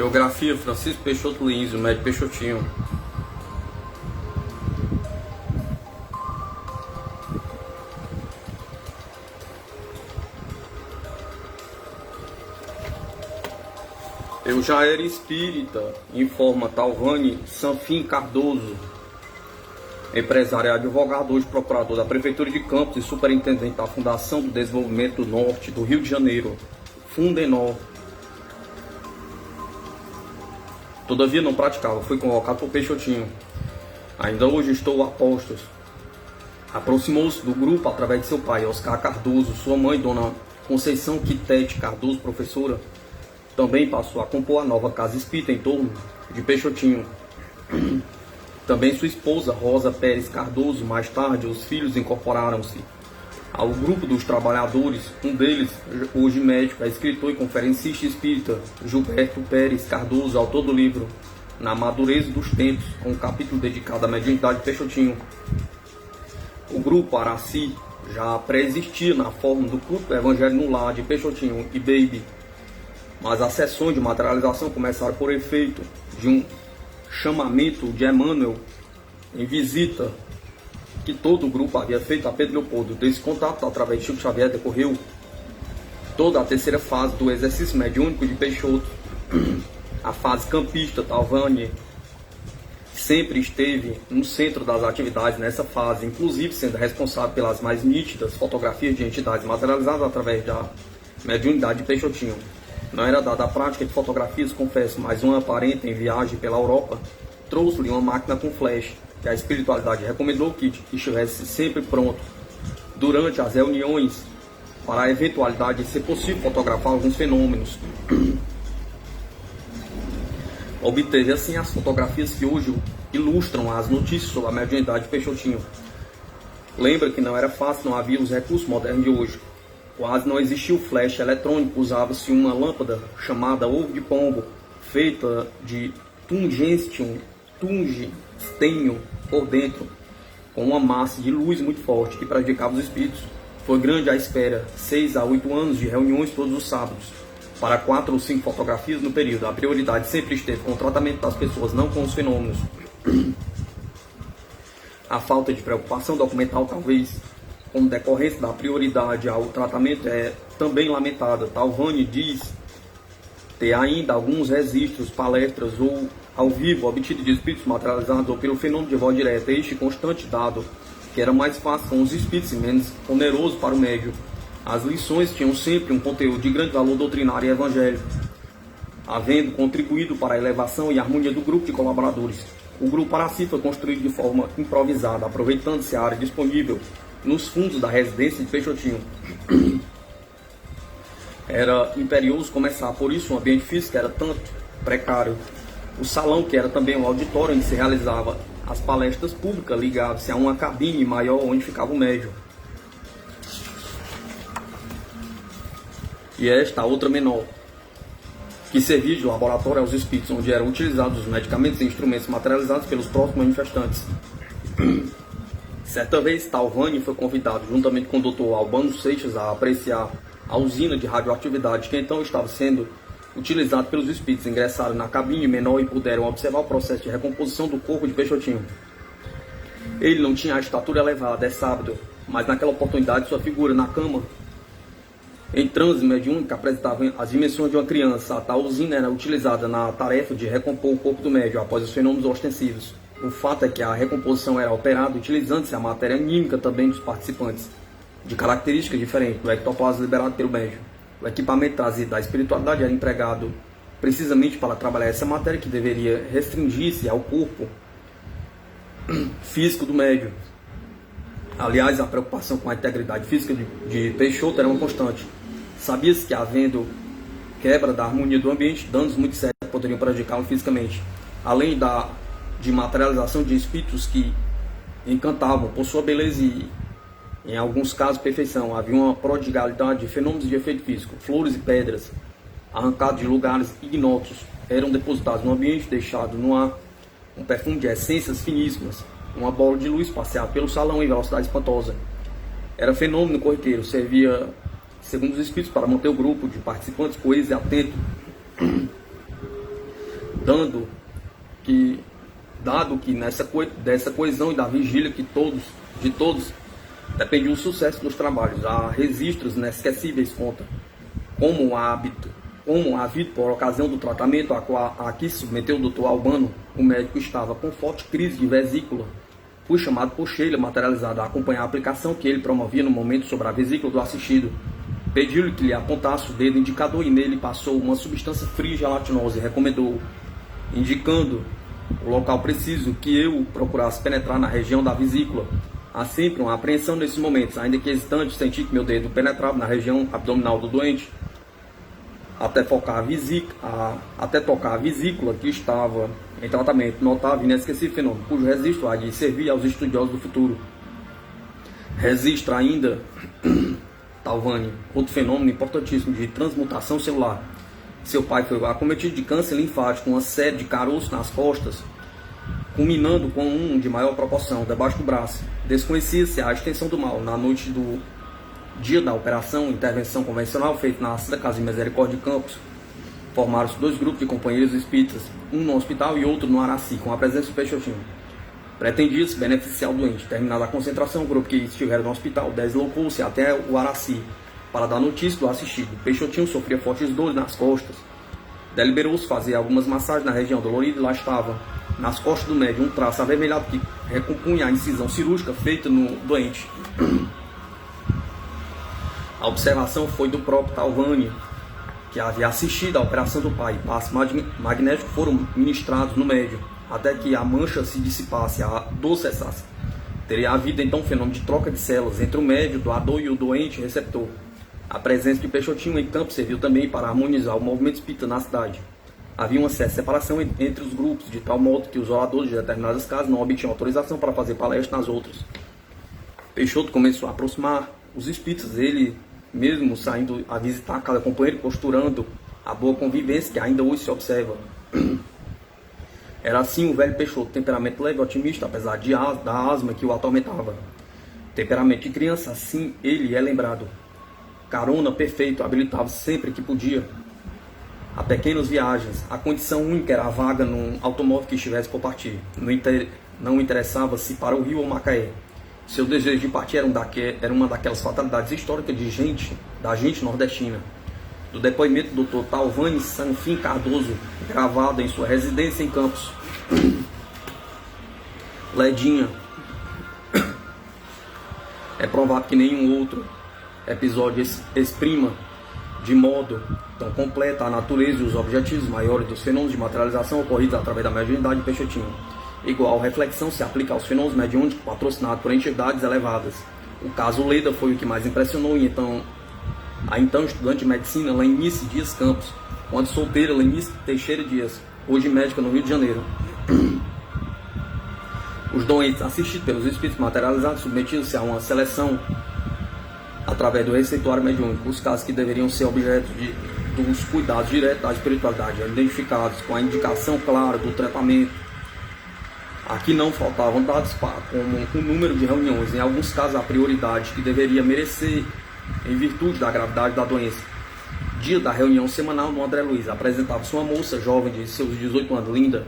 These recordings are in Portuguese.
Biografia: Francisco Peixoto Lins, o médico Peixotinho. Eu já era espírita, informa Talvani Sanfim Cardoso, empresário e advogado, hoje procurador da Prefeitura de Campos e superintendente da Fundação do Desenvolvimento do Norte do Rio de Janeiro, Fundenor. Todavia não praticava, fui convocado por Peixotinho. Ainda hoje estou a postos. Aproximou-se do grupo através de seu pai, Oscar Cardoso, sua mãe, Dona Conceição Quitete Cardoso, professora. Também passou a compor a nova Casa Espírita em torno de Peixotinho. Também sua esposa, Rosa Pérez Cardoso. Mais tarde, os filhos incorporaram-se ao grupo dos trabalhadores. Um deles, hoje médico, é escritor e conferencista espírita, Gilberto Pérez Cardoso, autor do livro Na Madureza dos Tempos, com um capítulo dedicado à mediunidade de Peixotinho. O grupo Araci já pré-existia na forma do culto do Evangelho no Lar de Peixotinho e Baby, mas as sessões de materialização começaram por efeito de um chamamento de Emmanuel em visita que todo o grupo havia feito a Pedro Leopoldo. Desse contato, através de Chico Xavier, decorreu toda a terceira fase do exercício mediúnico de Peixoto. A fase campista, Talvani sempre esteve no centro das atividades nessa fase, inclusive sendo responsável pelas mais nítidas fotografias de entidades materializadas através da mediunidade de Peixotinho. Não era dada a prática de fotografias, confesso, mas uma parente em viagem pela Europa trouxe-lhe uma máquina com flash, que a espiritualidade recomendou que estivesse sempre pronto durante as reuniões para a eventualidade de ser possível fotografar alguns fenômenos. Obteve assim as fotografias que hoje ilustram as notícias sobre a mediunidade de Peixotinho. Lembra que não era fácil, não havia os recursos modernos de hoje. Quase não existia o flash eletrônico, usava-se uma lâmpada chamada ovo de pombo, feita de tungstênio por dentro, com uma massa de luz muito forte que prejudicava os espíritos. Foi grande a espera, 6 a 8 anos de reuniões todos os sábados, para 4 ou 5 fotografias no período. A prioridade sempre esteve com o tratamento das pessoas, não com os fenômenos. A falta de preocupação documental, talvez, como decorrência da prioridade ao tratamento, é também lamentada. Talvani diz ter ainda alguns registros, palestras ou ao vivo obtidos de espíritos materializados ou pelo fenômeno de voz direta. Este constante dado que era mais fácil com os espíritos e menos oneroso para o médium. As lições tinham sempre um conteúdo de grande valor doutrinário e evangélico, havendo contribuído para a elevação e harmonia do grupo de colaboradores. O grupo Araci foi construído de forma improvisada, aproveitando-se a área disponível nos fundos da residência de Peixotinho. Era imperioso começar, por isso o ambiente físico era tanto precário. O salão, que era também um auditório onde se realizava as palestras públicas, ligava-se a uma cabine maior onde ficava o médium. E esta outra menor, que servia de laboratório aos espíritos, onde eram utilizados os medicamentos e instrumentos materializados pelos próprios manifestantes. Certa vez, Talvani foi convidado, juntamente com o Dr. Albano Seixas, a apreciar a usina de radioatividade, que então estava sendo utilizada pelos espíritos. Ingressaram na cabine menor e puderam observar o processo de recomposição do corpo de Peixotinho. Ele não tinha a estatura elevada, é sábio, mas naquela oportunidade sua figura na cama, em transe mediúnico, apresentava as dimensões de uma criança. A tal usina era utilizada na tarefa de recompor o corpo do médium após os fenômenos ostensivos. O fato é que a recomposição era operada utilizando-se a matéria anímica também dos participantes, de características diferentes do ectoplasma liberado pelo médium. O equipamento trazido da espiritualidade era empregado precisamente para trabalhar essa matéria que deveria restringir-se ao corpo físico do médium. Aliás, a preocupação com a integridade física de Peixoto era uma constante. Sabia-se que, havendo quebra da harmonia do ambiente, danos muito sérios poderiam prejudicá-lo fisicamente, além de materialização de espíritos que encantavam por sua beleza e, em alguns casos, perfeição. Havia uma prodigalidade de fenômenos de efeito físico. Flores e pedras, arrancados de lugares ignotos, eram depositados no ambiente, deixado no ar um perfume de essências finíssimas. Uma bola de luz passeava pelo salão em velocidade espantosa. Era fenômeno corriqueiro, servia, segundo os espíritos, para manter o grupo de participantes coeso e atento. dado que dessa coesão e da vigília de todos, dependia o sucesso dos trabalhos. Há registros inesquecíveis conta como havido por ocasião do tratamento a que se submeteu o Dr. Albano, o médico estava com forte crise de vesícula. Fui chamado por Sheila, materializada, a acompanhar a aplicação que ele promovia no momento sobre a vesícula do assistido. Pediu-lhe que lhe apontasse o dedo indicador e nele passou uma substância fria e gelatinosa e recomendou, indicando o local preciso, que eu procurasse penetrar na região da vesícula. Há sempre uma apreensão nesses momentos, ainda que hesitante, senti que meu dedo penetrava na região abdominal do doente, até tocar a vesícula que estava em tratamento. Notável e inesquecível fenômeno, cujo registro há de servir aos estudiosos do futuro. Registra ainda, Talvani, outro fenômeno importantíssimo de transmutação celular. Seu pai foi acometido de câncer linfático, uma série de caroços nas costas, culminando com um de maior proporção debaixo do braço. Desconhecia-se a extensão do mal. Na noite do dia da operação, intervenção convencional feita na Santa Casa de Misericórdia de Campos, formaram-se dois grupos de companheiros espíritas, um no hospital e outro no Araci, com a presença do Peixotinho. Pretendia-se beneficiar o doente. Terminada a concentração, o grupo que estiveram no hospital deslocou-se até o Araci para dar notícia do assistido. Peixotinho sofria fortes dores nas costas. Deliberou-se fazer algumas massagens na região dolorida e lá estava, nas costas do médium, um traço avermelhado que recompunha a incisão cirúrgica feita no doente. A observação foi do próprio Talvani, que havia assistido à operação do pai. Passos magnéticos foram ministrados no médium, até que a mancha se dissipasse, a dor cessasse. Teria havido então um fenômeno de troca de células entre o médium, doador, e o doente receptor. A presença de Peixotinho em campo serviu também para harmonizar o movimento espírita na cidade. Havia uma certa separação entre os grupos, de tal modo que os oradores de determinadas casas não obtinham autorização para fazer palestra nas outras. Peixoto começou a aproximar os espíritas, ele mesmo saindo a visitar cada companheiro, posturando a boa convivência que ainda hoje se observa. Era assim o velho Peixoto, temperamento leve e otimista, apesar da asma que o atormentava. Temperamento de criança, assim ele é lembrado. Carona perfeito, habilitava-se sempre que podia a pequenas viagens. A condição única era a vaga num automóvel que estivesse por partir. Não interessava se para o Rio ou Macaé. Seu desejo de partir era uma daquelas fatalidades históricas da gente nordestina. Do depoimento do Dr. Talvani Sanfim Cardoso, gravado em sua residência em Campos. Ledinha. É provável que nenhum outro episódio exprima de modo tão completo a natureza e os objetivos maiores dos fenômenos de materialização ocorridos através da mediunidade de Peixotinho. Igual reflexão se aplica aos fenômenos mediúnicos patrocinados por entidades elevadas. O caso Leda foi o que mais impressionou a então estudante de medicina Lenice Dias Campos, quando solteira Lenice Teixeira Dias, hoje médica no Rio de Janeiro. Os doentes assistidos pelos espíritos materializados submetidos-se a uma seleção através do receituário mediúnico. Os casos que deveriam ser objeto dos cuidados diretos da espiritualidade, identificados com a indicação clara do tratamento. Aqui não faltavam dados como o número de reuniões, em alguns casos a prioridade que deveria merecer em virtude da gravidade da doença. Dia da reunião semanal do André Luiz, apresentava-se uma moça jovem de seus 18 anos, linda.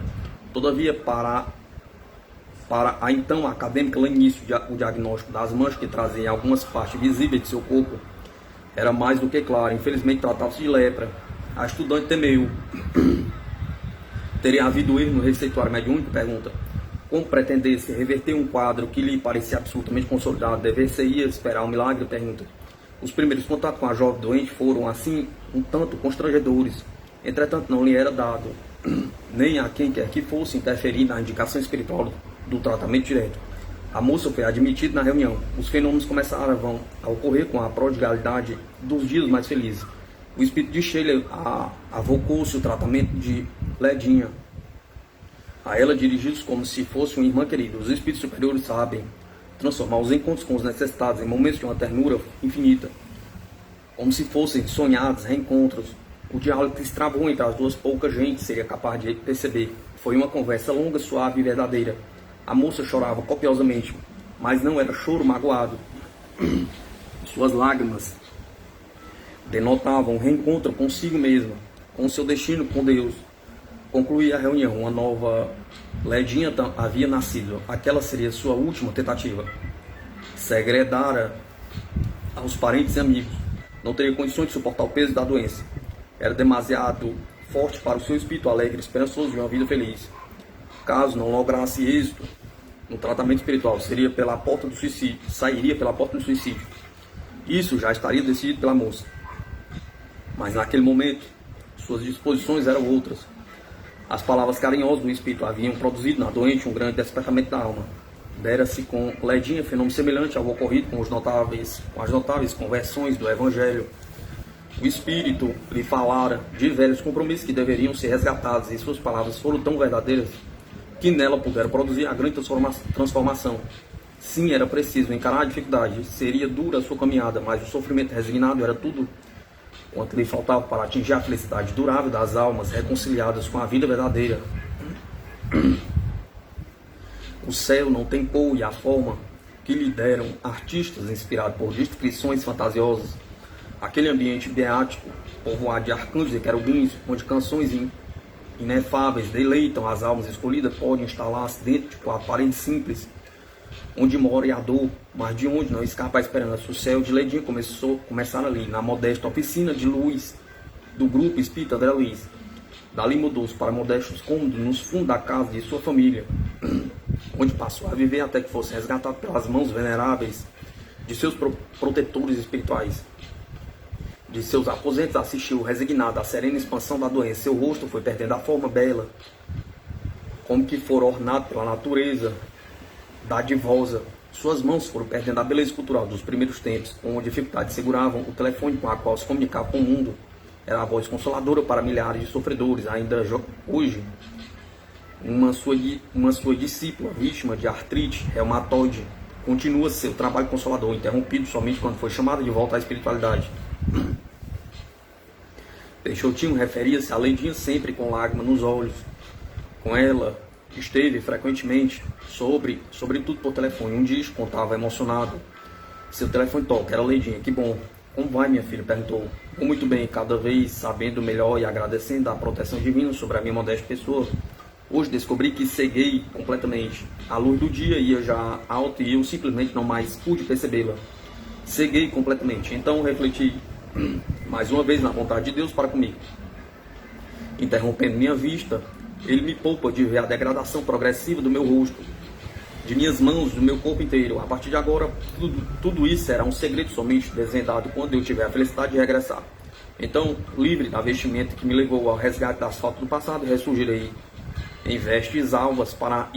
Todavia, para a então acadêmica Lenice, o diagnóstico das manchas que trazia em algumas partes visíveis de seu corpo era mais do que claro. Infelizmente tratava-se de lepra. A estudante temeu. Teria havido erro no receituário mediúnico? Pergunta. Como pretendesse reverter um quadro que lhe parecia absolutamente consolidado, dever-se-ia esperar um milagre? Pergunta. Os primeiros contatos com a jovem doente foram, assim, um tanto constrangedores. Entretanto, não lhe era dado, nem a quem quer que fosse, interferir na indicação espiritual do tratamento direto. A moça foi admitida na reunião. Os fenômenos começaram a ocorrer com a prodigalidade dos dias mais felizes. O espírito de Sheila avocou-se o tratamento de Ledinha. A ela dirigidos como se fosse uma irmã querida. Os espíritos superiores sabem transformar os encontros com os necessitados em momentos de uma ternura infinita, como se fossem sonhados reencontros. O diálogo que se travou entre as duas pouca gente seria capaz de perceber. Foi uma conversa longa, suave e verdadeira. A moça chorava copiosamente, mas não era choro magoado. Suas lágrimas denotavam um reencontro consigo mesma, com seu destino com Deus. Concluí a reunião, uma nova Ledinha havia nascido. Aquela seria sua última tentativa. Segredara aos parentes e amigos. Não teria condições de suportar o peso da doença. Era demasiado forte para o seu espírito alegre e esperançoso de uma vida feliz. Caso não lograsse êxito no tratamento espiritual, sairia pela porta do suicídio. Isso já estaria decidido pela moça. Mas naquele momento, suas disposições eram outras. As palavras carinhosas do espírito haviam produzido na doente um grande despertamento da alma. Dera-se com Ledinha fenômeno semelhante ao ocorrido com as notáveis conversões do Evangelho. O Espírito lhe falara de velhos compromissos que deveriam ser resgatados, e suas palavras foram tão verdadeiras que nela puderam produzir a grande transformação. Sim, era preciso encarar a dificuldade, seria dura a sua caminhada, mas o sofrimento resignado era tudo quanto lhe faltava para atingir a felicidade durável das almas reconciliadas com a vida verdadeira. O céu não tem cor e a forma que lhe deram artistas inspirados por descrições fantasiosas. Aquele ambiente beático, povoado de arcanjos e querubins, onde canções inefáveis deleitam as almas escolhidas, pode instalar-se dentro de quatro paredes simples, onde mora a dor, mas de onde não escapa a esperança. O céu de Ledinha começaram ali, na modesta oficina de luz do grupo Espírita André Luiz. Dali mudou-se para modestos cômodos nos fundos da casa de sua família, onde passou a viver até que fosse resgatado pelas mãos veneráveis de seus protetores espirituais. De seus aposentos assistiu resignado à serena expansão da doença. Seu rosto foi perdendo a forma bela, como que for ornado pela natureza dadivosa. Suas mãos foram perdendo a beleza cultural dos primeiros tempos, com dificuldade seguravam o telefone com a qual se comunicava com o mundo. Era a voz consoladora para milhares de sofredores. Ainda hoje, uma sua discípula, vítima de artrite reumatoide, continua seu trabalho consolador, interrompido somente quando foi chamada de volta à espiritualidade. Peixotinho referia-se a Ledinha sempre com lágrimas nos olhos. Com ela esteve frequentemente, sobretudo por telefone. Um dia contava emocionado. Seu telefone toca, era Ledinha. Que bom. Como vai, minha filha? Perguntou. Vou muito bem, cada vez sabendo melhor e agradecendo a proteção divina sobre a minha modesta pessoa. Hoje descobri que ceguei completamente. A luz do dia ia já alta e eu simplesmente não mais pude percebê-la. Ceguei completamente. Então refleti mais uma vez na vontade de Deus para comigo. Interrompendo minha vista, Ele me poupa de ver a degradação progressiva do meu rosto, de minhas mãos, do meu corpo inteiro. A partir de agora, tudo isso será um segredo somente desvendado quando eu tiver a felicidade de regressar. Então, livre da vestimenta que me levou ao resgate das faltas do passado, ressurgirei em vestes alvas para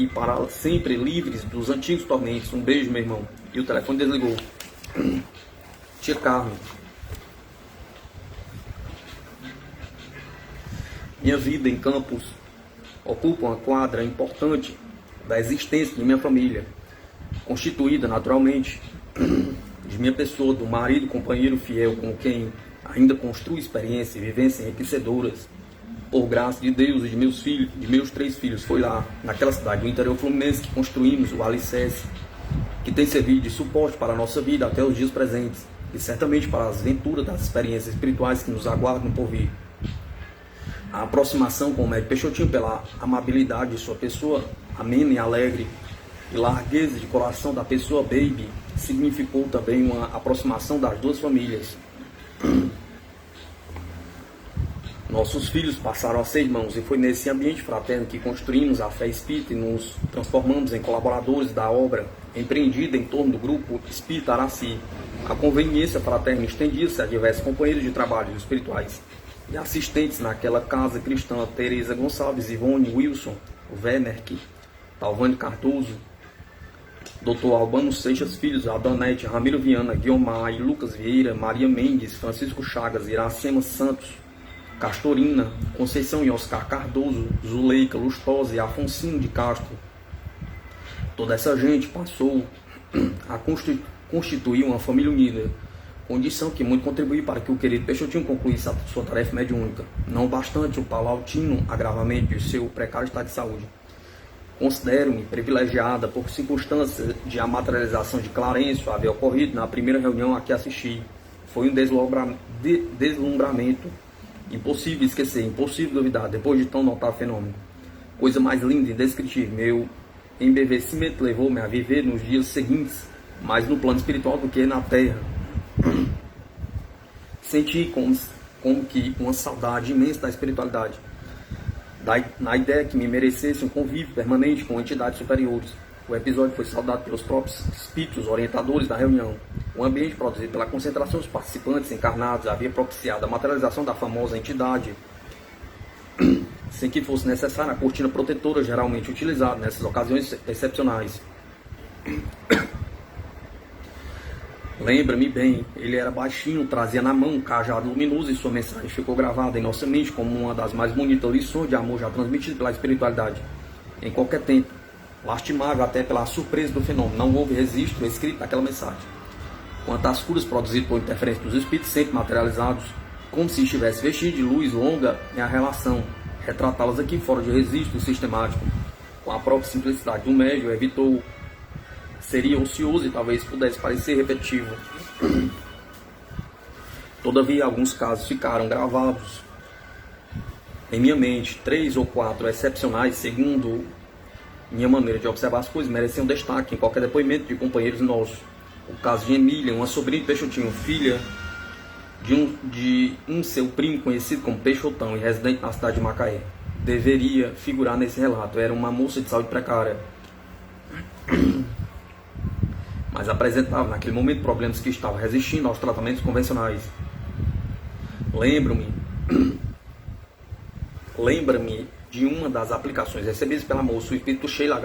sempre livres dos antigos tormentos. Um beijo, meu irmão. E o telefone desligou. Tia Carmen. Minha vida em Campos ocupa uma quadra importante da existência de minha família, constituída naturalmente de minha pessoa, do marido, companheiro fiel com quem ainda construo experiências e vivências enriquecedoras. Por graça de Deus e de meus 3 filhos, foi lá, naquela cidade do interior fluminense, que construímos o alicerce que tem servido de suporte para a nossa vida até os dias presentes e certamente para as venturas das experiências espirituais que nos aguardam por vir. A aproximação com o médico Peixotinho, pela amabilidade de sua pessoa, amena e alegre, e largueza de coração da pessoa baby, significou também uma aproximação das duas famílias. Nossos filhos passaram a ser irmãos, e foi nesse ambiente fraterno que construímos a fé espírita e nos transformamos em colaboradores da obra empreendida em torno do grupo Espírita Araci. A conveniência fraterna estendia-se a diversos companheiros de trabalho espirituais e assistentes naquela casa cristã: Teresa Gonçalves, Ivone, Wilson, Werner, Talvani Cardoso, Dr. Albano Seixas Filhos, Adanete, Ramiro Viana, Guiomar e Lucas Vieira, Maria Mendes, Francisco Chagas, Iracema Santos, Castorina, Conceição e Oscar Cardoso, Zuleika, Lustosa e Afonsinho de Castro. Toda essa gente passou a constituir uma família unida, condição que muito contribuiu para que o querido Peixotinho concluísse a sua tarefa mediúnica. Não bastante o paulatina agravamento de seu precário estado de saúde, considero-me privilegiada por circunstâncias de a materialização de Clarencio haver ocorrido na primeira reunião a que assisti. Foi um deslumbramento Impossível esquecer, impossível duvidar, depois de tão notável fenômeno. Coisa mais linda e indescritível. Meu embevecimento levou-me a viver nos dias seguintes, mais no plano espiritual do que na terra. Senti como que uma saudade imensa da espiritualidade, na ideia que me merecesse um convívio permanente com entidades superiores. O episódio foi saudado pelos próprios espíritos orientadores da reunião. O ambiente produzido pela concentração dos participantes encarnados havia propiciado a materialização da famosa entidade, sem que fosse necessária a cortina protetora geralmente utilizada nessas ocasiões excepcionais. Lembra-me bem, ele era baixinho, trazia na mão um cajado luminoso e sua mensagem ficou gravada em nossa mente como uma das mais bonitas lições de amor já transmitidas pela espiritualidade em qualquer tempo. Lastimável até pela surpresa do fenômeno, não houve registro escrito daquela mensagem. Quanto às curas produzidas por interferência dos espíritos sempre materializados, como se estivesse vestido de luz longa, é a relação. Retratá-las aqui fora de registro sistemático, com a própria simplicidade do médium, evitou. Seria ocioso e talvez pudesse parecer repetitivo. Todavia, alguns casos ficaram gravados em minha mente. 3 ou 4 excepcionais, segundo minha maneira de observar as coisas, mereciam destaque em qualquer depoimento de companheiros nossos. O caso de Emília, uma sobrinha de Peixotinho, filha de um seu primo conhecido como Peixotão e residente na cidade de Macaé, deveria figurar nesse relato. Era uma moça de saúde precária, mas apresentava naquele momento problemas que estavam resistindo aos tratamentos convencionais. Lembra-me de uma das aplicações recebidas pela moça. O espírito Sheila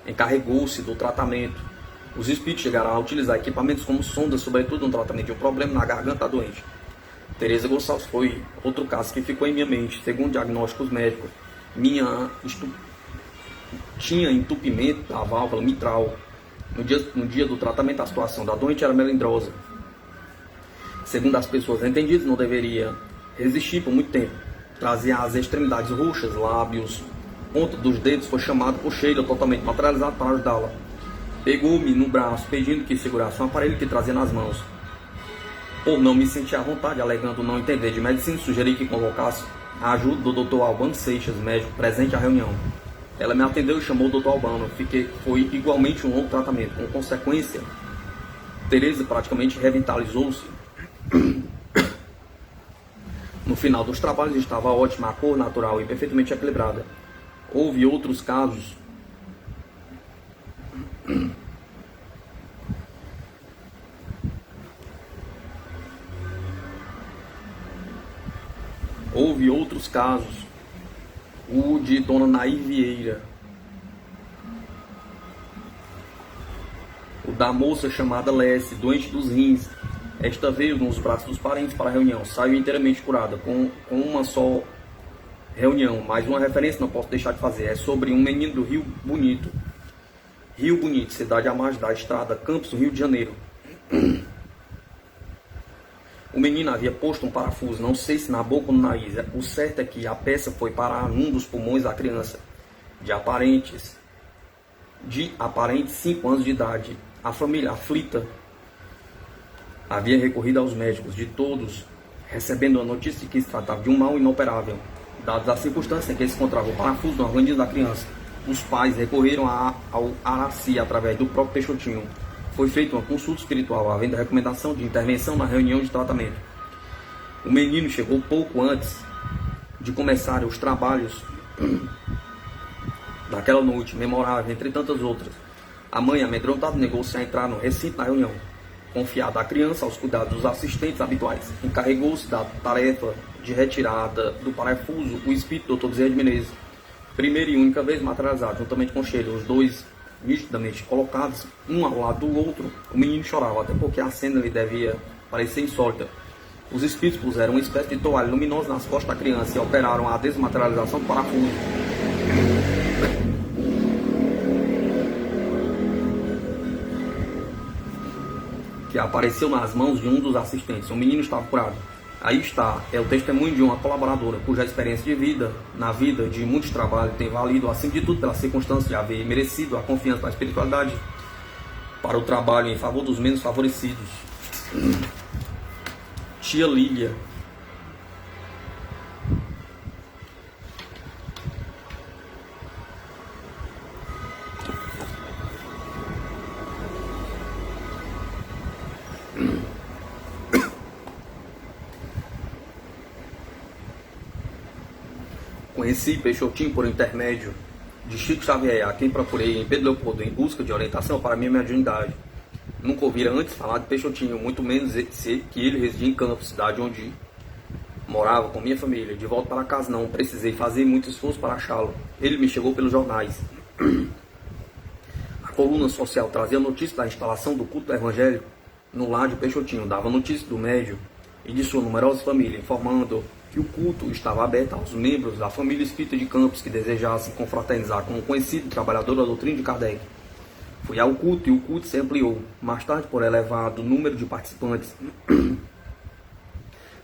encarregou-se do tratamento. Os espíritos chegaram a utilizar equipamentos como sondas, sobretudo no tratamento de um problema na garganta da doente. Teresa Gonçalves foi outro caso que ficou em minha mente. Segundo diagnósticos médicos, tinha entupimento da válvula mitral. No dia do tratamento, a situação da doente era melindrosa. Segundo as pessoas entendidas, não deveria resistir por muito tempo. Trazia as extremidades roxas, lábios, ponta dos dedos. Foi chamado por Sheila, totalmente materializado, para ajudá-la. Pegou-me no braço, pedindo que segurasse um aparelho que trazia nas mãos. Por não me sentir à vontade, alegando não entender de medicina, sugeri que convocasse a ajuda do Dr. Albano Seixas, médico presente à reunião. Ela me atendeu e chamou o Dr. Albano. Foi igualmente um longo tratamento. Com consequência, Teresa praticamente revitalizou-se. No final dos trabalhos estava ótima, a cor natural e perfeitamente equilibrada. Houve outros casos o de Dona Nair Vieira, o da moça chamada Lessie, doente dos rins. Esta veio nos braços dos parentes para a reunião, saiu inteiramente curada, com uma só reunião. Mais uma referência não posso deixar de fazer, é sobre um menino do Rio Bonito, cidade à margem da estrada Campos, Rio de Janeiro. O menino havia posto um parafuso, não sei se na boca ou no nariz. O certo é que a peça foi parar num dos pulmões da criança, de aparentes 5 anos de idade. A família, aflita, havia recorrido aos médicos de todos, recebendo a notícia de que se tratava de um mal inoperável. Dadas as circunstâncias em que se encontrava o parafuso no organismo da criança, os pais recorreram ao Araci através do próprio Peixotinho. Foi feita uma consulta espiritual, havendo recomendação de intervenção na reunião de tratamento. O menino chegou pouco antes de começar os trabalhos daquela noite memorável, entre tantas outras. A mãe, amedrontada, negou-se a entrar no recinto da reunião. Confiada a criança aos cuidados dos assistentes habituais, encarregou-se da tarefa de retirada do parafuso o espírito Dr. Bezerra de Menezes, primeira e única vez materializado, juntamente com Sheila, os dois nitidamente colocados, um ao lado do outro. O menino chorava, até porque a cena lhe devia parecer insólita. Os espíritos puseram uma espécie de toalha luminosa nas costas da criança e operaram a desmaterialização do parafuso, que apareceu nas mãos de um dos assistentes. O menino estava curado. Aí está, é o testemunho de uma colaboradora cuja experiência de vida, na vida de muitos trabalhos, tem valido, acima de tudo, pela circunstância de haver merecido a confiança da espiritualidade para o trabalho em favor dos menos favorecidos. Tia Lília, Conheci Peixotinho por intermédio de Chico Xavier, a quem procurei em Pedro Leopoldo em busca de orientação para minha mediunidade. Nunca ouvira antes falar de Peixotinho, muito menos que ele residia em Campos, cidade onde morava com minha família. De volta para casa não precisei fazer muito esforço para achá-lo. Ele me chegou pelos jornais. A coluna social trazia notícia da instalação do culto evangélico no lar de Peixotinho, dava notícia do médium e de sua numerosa família, informando que o culto estava aberto aos membros da família espírita de Campos que desejassem confraternizar com o conhecido trabalhador da doutrina de Kardec. Fui ao culto e o culto se ampliou, mais tarde por elevado número de participantes.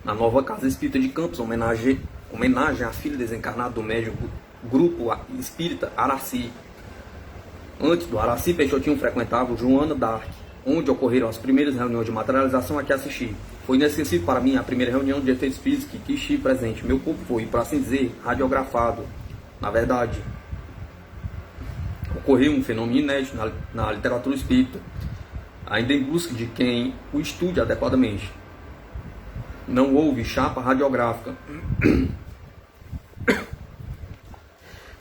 Na nova casa espírita de Campos, homenagem à filha desencarnada do médium grupo espírita Araci. Antes do Araci, Peixotinho frequentava o Joana d'Arc, onde ocorreram as primeiras reuniões de materialização a que assisti. Foi inesquecível para mim a primeira reunião de efeitos físicos que estive presente. Meu corpo foi, por assim dizer, radiografado. Na verdade, ocorreu um fenômeno inédito na literatura espírita, ainda em busca de quem o estude adequadamente. Não houve chapa radiográfica,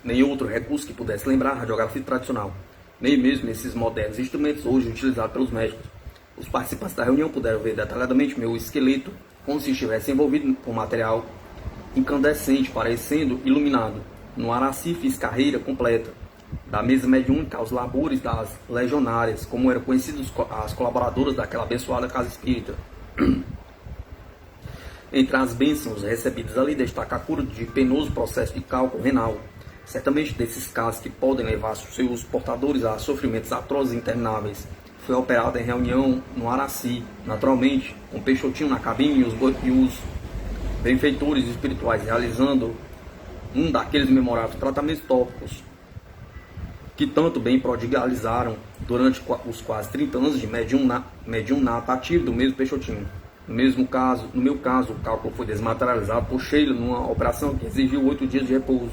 nem outro recurso que pudesse lembrar a radiografia tradicional, nem mesmo esses modernos instrumentos hoje utilizados pelos médicos. Os participantes da reunião puderam ver detalhadamente meu esqueleto, como se estivesse envolvido por material incandescente, parecendo iluminado. No Araci fiz carreira completa, da mesa mediúnica aos labores das legionárias, como eram conhecidas as colaboradoras daquela abençoada casa espírita. Entre as bênçãos recebidas ali destaca a cura de penoso processo de cálculo renal. Certamente desses casos que podem levar seus portadores a sofrimentos atrozes e intermináveis. Foi operado em reunião no Araci, naturalmente, com Peixotinho na cabine e os benfeitores espirituais realizando um daqueles memoráveis tratamentos tópicos que tanto bem prodigalizaram durante os quase 30 anos de mediunato ativo do mesmo Peixotinho. No meu caso, o cálculo foi desmaterializado por Sheila numa operação que exigiu 8 dias de repouso.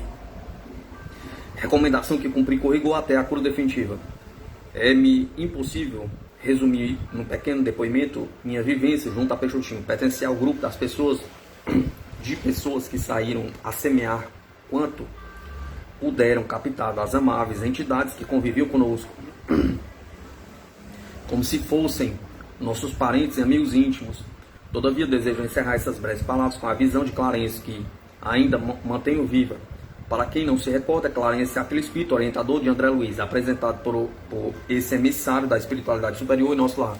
Recomendação que cumpri com rigor até a cura definitiva. É-me impossível resumir num pequeno depoimento minha vivência junto a Peixotinho. Pertencia ao grupo das pessoas que saíram a semear quanto puderam captar das amáveis entidades que conviviam conosco, como se fossem nossos parentes e amigos íntimos. Todavia desejo encerrar essas breves palavras com a visão de Clarence, que ainda mantenho viva. Para quem não se recorda, Clarence é aquele espírito orientador de André Luiz, apresentado por esse emissário da espiritualidade superior em nosso lar.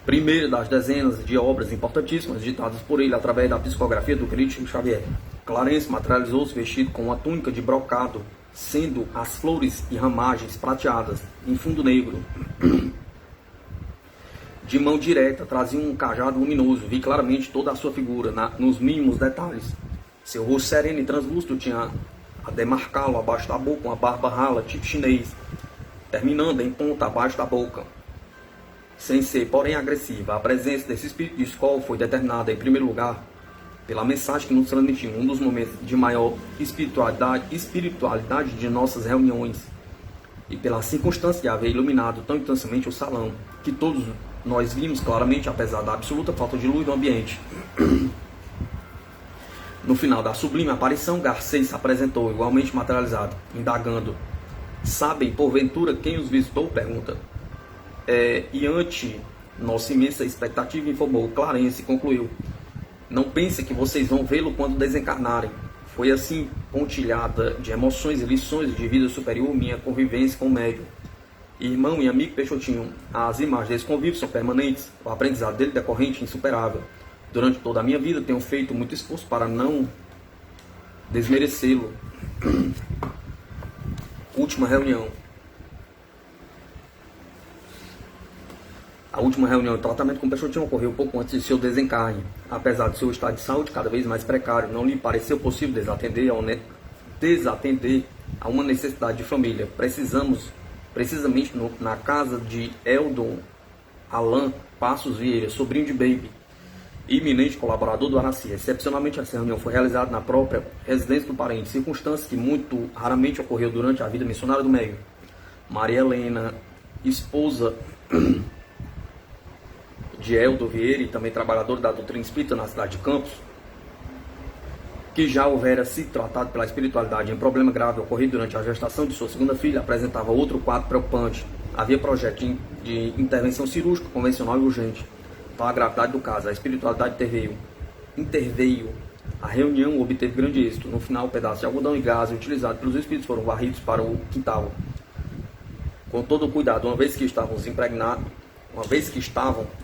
Primeira das dezenas de obras importantíssimas ditadas por ele através da psicografia do crítico Xavier. Clarence materializou-se vestido com uma túnica de brocado, sendo as flores e ramagens prateadas, em fundo negro. De mão direta, trazia um cajado luminoso. Vi claramente toda a sua figura, nos mínimos detalhes. Seu rosto sereno e translúcido tinha a demarcá-lo abaixo da boca, uma barba rala, tipo chinês, terminando em ponta abaixo da boca, sem ser, porém, agressiva. A presença desse espírito de escola foi determinada, em primeiro lugar, pela mensagem que nos transmitiu, um dos momentos de maior espiritualidade de nossas reuniões, e pela circunstância de haver iluminado tão intensamente o salão, que todos nós vimos claramente, apesar da absoluta falta de luz no ambiente. No final da sublime aparição, Garcês se apresentou, igualmente materializado, indagando: sabem, porventura, quem os visitou? Pergunta. E ante nossa imensa expectativa, informou. Clarence concluiu: não pense que vocês vão vê-lo quando desencarnarem. Foi assim, pontilhada de emoções e lições de vida superior, minha convivência com o médium. Irmão e amigo Peixotinho, as imagens desse convívio são permanentes, o aprendizado dele decorrente insuperável. Durante toda a minha vida tenho feito muito esforço para não desmerecê-lo. Última reunião. A última reunião de tratamento com Peixotinho ocorreu pouco antes de seu desencarne. Apesar de seu estado de saúde cada vez mais precário, não lhe pareceu possível desatender a uma necessidade de família. Precisamente na casa de Eldon Alain Passos Vieira, sobrinho de Baby, iminente colaborador do Araci. Excepcionalmente, essa reunião foi realizada na própria residência do parente, circunstância que muito raramente ocorreu durante a vida missionária do médium. Maria Helena, esposa de Eldo Vieira e também trabalhador da doutrina espírita na cidade de Campos, que já houvera sido tratado pela espiritualidade em problema grave ocorrido durante a gestação de sua segunda filha, apresentava outro quadro preocupante. Havia projeto de intervenção cirúrgica convencional e urgente. Para a gravidade do caso, a espiritualidade interveio. A reunião obteve grande êxito. No final, pedaços de algodão e gás utilizados pelos espíritos foram varridos para o quintal. Com todo o cuidado, uma vez que estavam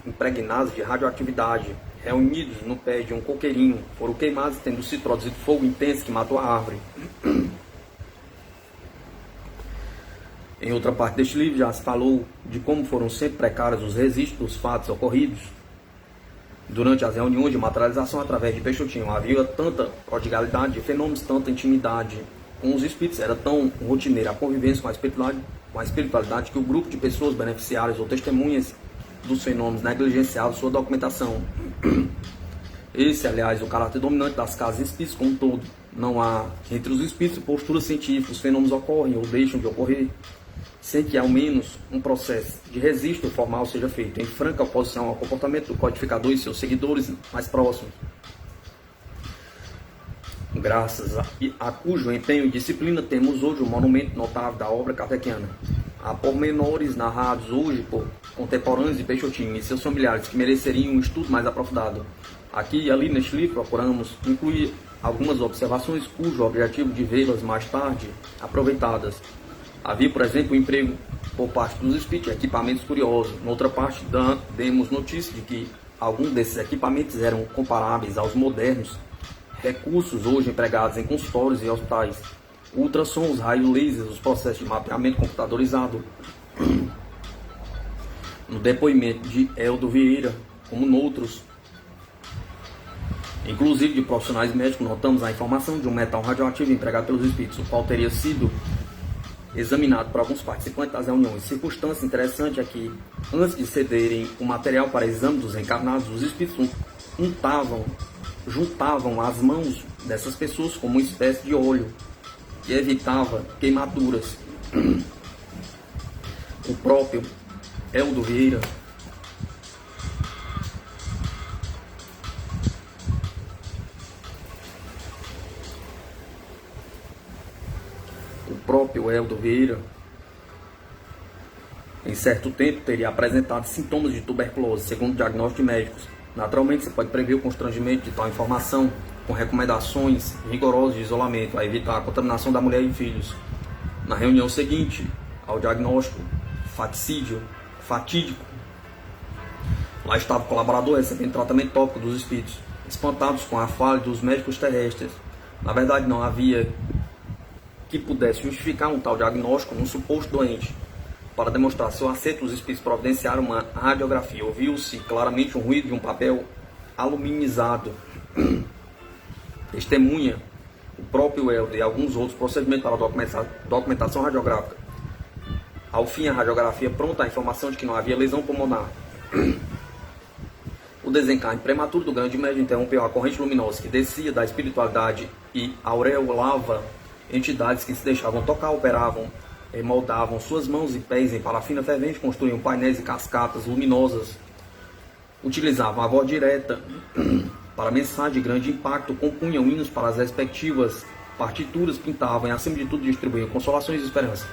impregnados de radioatividade, reunidos no pé de um coqueirinho, foram queimados, tendo sido produzido fogo intenso que matou a árvore. Em outra parte deste livro já se falou de como foram sempre precários os registros dos fatos ocorridos durante as reuniões de materialização através de Peixotinho. Havia tanta prodigalidade de fenômenos, tanta intimidade com os espíritos, era tão rotineira a convivência com a espiritualidade que o grupo de pessoas beneficiárias ou testemunhas dos fenômenos negligenciava sua documentação. Esse, aliás, o caráter dominante das casas espíritas como um todo. Não há entre os espíritos posturas científicas, os fenômenos ocorrem ou deixam de ocorrer, sem que ao menos um processo de registro formal seja feito, em franca oposição ao comportamento do codificador e seus seguidores mais próximos, graças a cujo empenho e disciplina temos hoje um monumento notável da obra kardeciana. Há pormenores narrados hoje por contemporâneos de Peixotinho e seus familiares que mereceriam um estudo mais aprofundado. Aqui e ali neste livro procuramos incluir algumas observações cujo objetivo de vê-las mais tarde aproveitadas. Havia, por exemplo, o emprego por parte dos espíritos de equipamentos curiosos. Noutra parte, demos notícia de que alguns desses equipamentos eram comparáveis aos modernos recursos hoje empregados em consultórios e hospitais. Ultrassons, raios laser, os processos de mapeamento computadorizado. No depoimento de Eldo Vieira, como noutros, inclusive de profissionais médicos, notamos a informação de um metal radioativo empregado pelos espíritos, o qual teria sido examinado por alguns participantes das reuniões. Circunstância interessante é que, antes de cederem o material para exame dos encarnados, os espíritos juntavam as mãos dessas pessoas como uma espécie de óleo que evitava queimaduras. O próprio Eldo Vieira em certo tempo teria apresentado sintomas de tuberculose, segundo o diagnóstico de médicos. Naturalmente, você pode prever o constrangimento de tal informação com recomendações rigorosas de isolamento, a evitar a contaminação da mulher e filhos. Na reunião seguinte ao diagnóstico fatídico, lá estava o colaborador recebendo tratamento tópico dos espíritos, espantados com a falha dos médicos terrestres. Na verdade, não havia que pudesse justificar um tal diagnóstico num suposto doente. Para demonstrar seu acerto, os espíritos providenciaram uma radiografia. Ouviu-se claramente um ruído de um papel aluminizado. Testemunha o próprio Eldo e alguns outros procedimentos para a documentação radiográfica. Ao fim, a radiografia pronta a informação de que não havia lesão pulmonar. O desencarne prematuro do grande médium interrompeu a corrente luminosa que descia da espiritualidade e aureolava entidades que se deixavam tocar, operavam, moldavam suas mãos e pés em parafina fervente, construíam painéis e cascatas luminosas, utilizavam a voz direta para mensagem de grande impacto, compunham hinos para as respectivas partituras, pintavam e, acima de tudo, distribuíam consolações e esperança.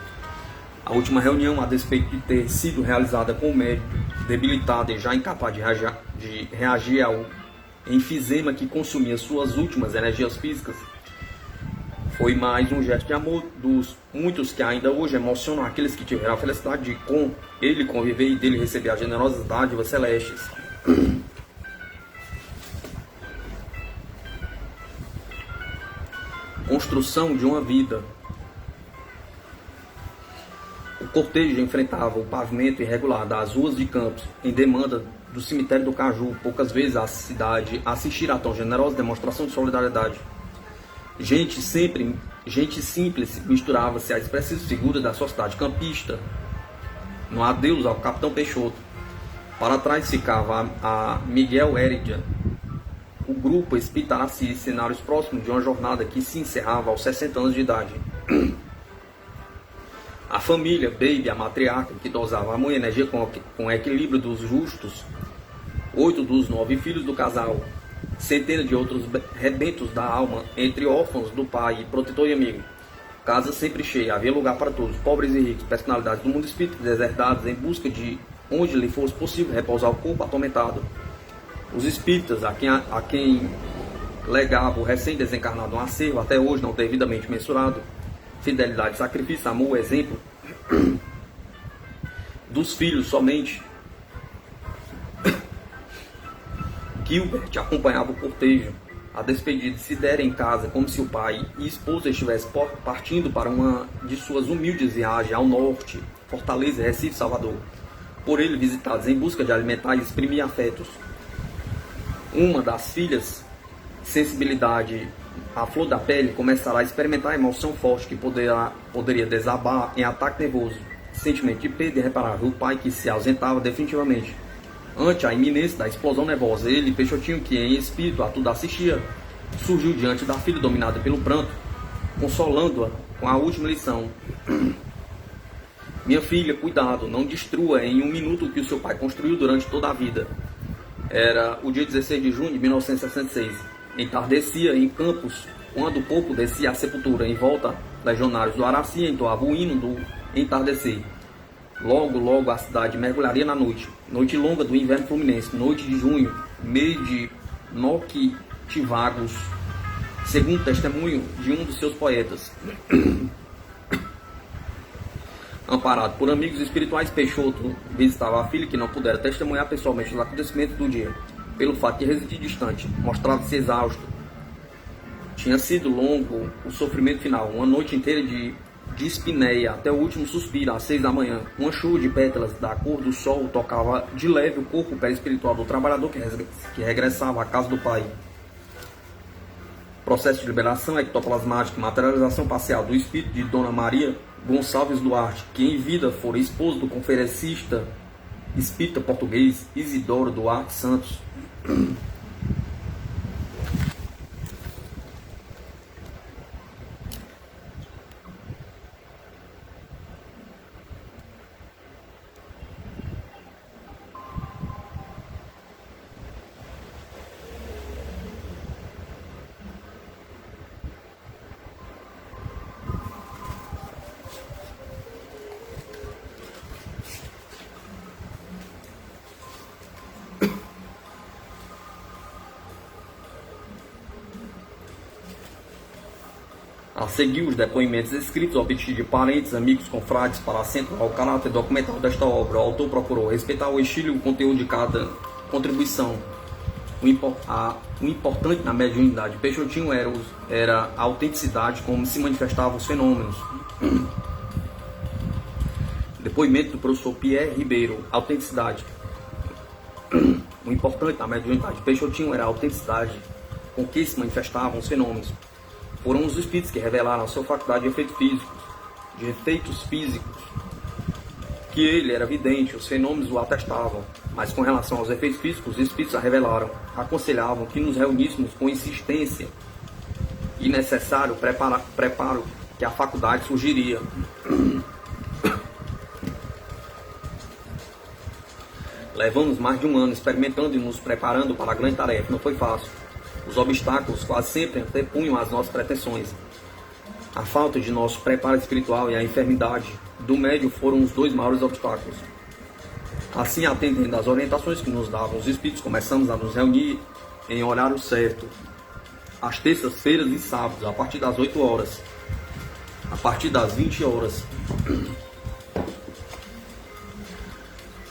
A última reunião, a despeito de ter sido realizada com o médico debilitado e já incapaz de reagir ao enfisema que consumia suas últimas energias físicas, foi mais um gesto de amor dos muitos que ainda hoje emocionam aqueles que tiveram a felicidade de com ele conviver e dele receber as generosas dádivas celestes. Construção de uma vida. O cortejo enfrentava o pavimento irregular das ruas de Campos, em demanda do cemitério do Caju. Poucas vezes a cidade assistira a tão generosa demonstração de solidariedade. Gente simples misturava-se à expressiva figura da sociedade campista, no adeus ao capitão Peixoto. Para trás ficava a Miguel Heredia, o grupo espírita-araci, cenários próximos de uma jornada que se encerrava aos 60 anos de idade. A família, Baby, a matriarca, que dosava amor e energia com o equilíbrio dos justos, 8 dos 9 filhos do casal, centenas de outros rebentos da alma, entre órfãos do pai, protetor e amigo. Casa sempre cheia, havia lugar para todos, pobres e ricos, personalidades do mundo espírita deserdados em busca de onde lhe fosse possível repousar o corpo atormentado. Os espíritas, a quem legava o recém-desencarnado um acervo até hoje não devidamente mensurado, fidelidade, sacrifício, amor, exemplo dos filhos somente. Gilbert acompanhava o cortejo. A despedida se dera em casa como se o pai e esposa estivessem partindo para uma de suas humildes viagens ao norte, Fortaleza, Recife, Salvador, por ele visitados em busca de alimentar e exprimir afetos. Uma das filhas, sensibilidade à flor da pele, começará a experimentar a emoção forte que poderia desabar em ataque nervoso, sentimento de perda irreparável. O pai, que se ausentava definitivamente ante a iminência da explosão nervosa, ele, Peixotinho, que em espírito a tudo assistia, surgiu diante da filha dominada pelo pranto, consolando-a com a última lição: minha filha, cuidado, não destrua em um minuto o que o seu pai construiu durante toda a vida. Era o dia 16 de junho de 1966. Entardecia em Campos, quando o povo descia à sepultura. Em volta, legionários do Araci entoavam o hino do entardecer. Logo, logo a cidade mergulharia na noite. Noite longa do inverno fluminense. Noite de junho, mês de noctivagos, segundo testemunho de um dos seus poetas. Amparado por amigos espirituais, Peixoto visitava a filha, que não pudera testemunhar pessoalmente os acontecimentos do dia, pelo fato de residir distante. Mostrava-se exausto. Tinha sido longo o sofrimento final, uma noite inteira de espinéia até o último suspiro, às 6 da manhã. Uma chuva de pétalas da cor do sol tocava de leve o corpo perispiritual do trabalhador que regressava à casa do pai. Processo de liberação ectoplasmática, materialização parcial do espírito de Dona Maria Gonçalves Duarte, que em vida fora esposo do conferencista espírita português Isidoro Duarte Santos. A seguir, os depoimentos escritos obtidos de parentes, amigos, confrades, para acentuar o caráter documental desta obra. O autor procurou respeitar o estilo e o conteúdo de cada contribuição. O importante na mediunidade de Peixotinho era a autenticidade, como se manifestavam os fenômenos. Depoimento do professor Pierre Ribeiro. Autenticidade. O importante na mediunidade de Peixotinho era a autenticidade com que se manifestavam os fenômenos. Foram os espíritos que revelaram a sua faculdade de efeitos físicos, que ele era vidente, os fenômenos o atestavam, mas com relação aos efeitos físicos, os espíritos a revelaram, aconselhavam que nos reuníssemos com insistência e necessário preparo que a faculdade surgiria. Levamos mais de um ano experimentando e nos preparando para a grande tarefa. Não foi fácil. Os obstáculos quase sempre antepunham as nossas pretensões. A falta de nosso preparo espiritual e a enfermidade do médium foram os dois maiores obstáculos. Assim, atendendo às orientações que nos davam os espíritos, começamos a nos reunir em horário certo, às terças-feiras e sábados, a partir das 8 horas, a partir das 20 horas.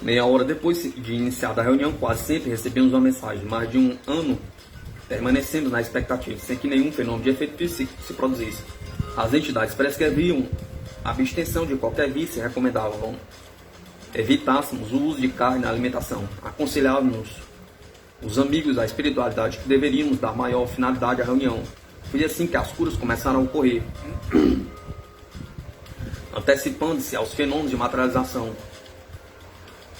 Meia hora depois de iniciada a reunião, quase sempre recebemos uma mensagem. Mais de um ano permanecemos na expectativa, sem que nenhum fenômeno de efeito físico se produzisse. As entidades prescreviam a abstenção de qualquer vício e recomendavam evitássemos o uso de carne na alimentação. Aconselhávamos os amigos da espiritualidade que deveríamos dar maior finalidade à reunião. Foi assim que as curas começaram a ocorrer, antecipando-se aos fenômenos de materialização.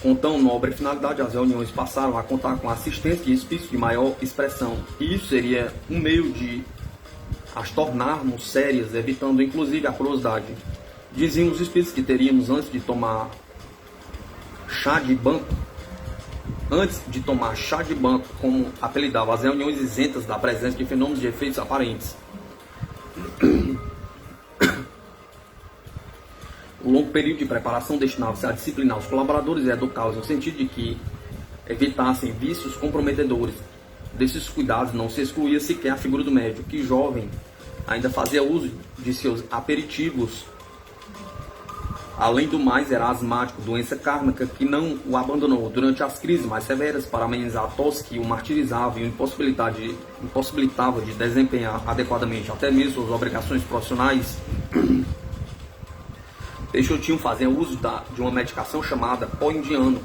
Com tão nobre finalidade, as reuniões passaram a contar com a assistência de espíritos de maior expressão. E isso seria um meio de as tornarmos sérias, evitando inclusive a curiosidade. Diziam os espíritos que teríamos, antes de tomar chá de banco, antes de tomar chá de banco, como apelidava as reuniões isentas da presença de fenômenos de efeitos aparentes. O longo período de preparação destinava-se a disciplinar os colaboradores e educá-los no sentido de que evitassem vícios comprometedores. Desses cuidados não se excluía sequer a figura do médico, que jovem ainda fazia uso de seus aperitivos. Além do mais, era asmático, doença kármica que não o abandonou durante as crises mais severas para amenizar a tosse que o martirizava e o impossibilitava de desempenhar adequadamente até mesmo suas obrigações profissionais. Peixotinho fazia uso de uma medicação chamada pó indiano.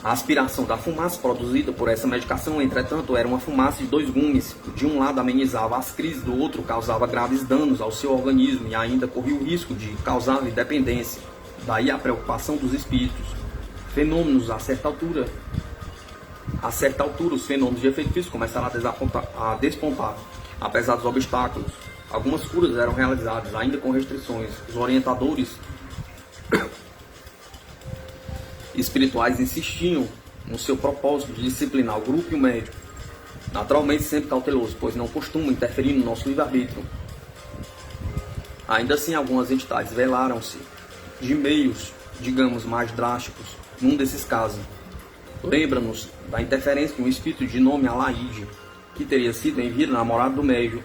A aspiração da fumaça produzida por essa medicação, entretanto, era uma fumaça de 2 gumes. De um lado amenizava as crises, do outro causava graves danos ao seu organismo e ainda corria o risco de causar-lhe dependência. Daí a preocupação dos espíritos. Fenômenos a certa altura, os fenômenos de efeito físico começaram a despontar, apesar dos obstáculos. Algumas curas eram realizadas, ainda com restrições. Os orientadores espirituais insistiam no seu propósito de disciplinar o grupo e o médico, naturalmente sempre cauteloso, pois não costumam interferir no nosso livre-arbítrio. Ainda assim, algumas entidades velaram-se de meios, digamos, mais drásticos. Num desses casos, lembra-nos da interferência de um espírito de nome Alaide, que teria sido enviado namorado do médium.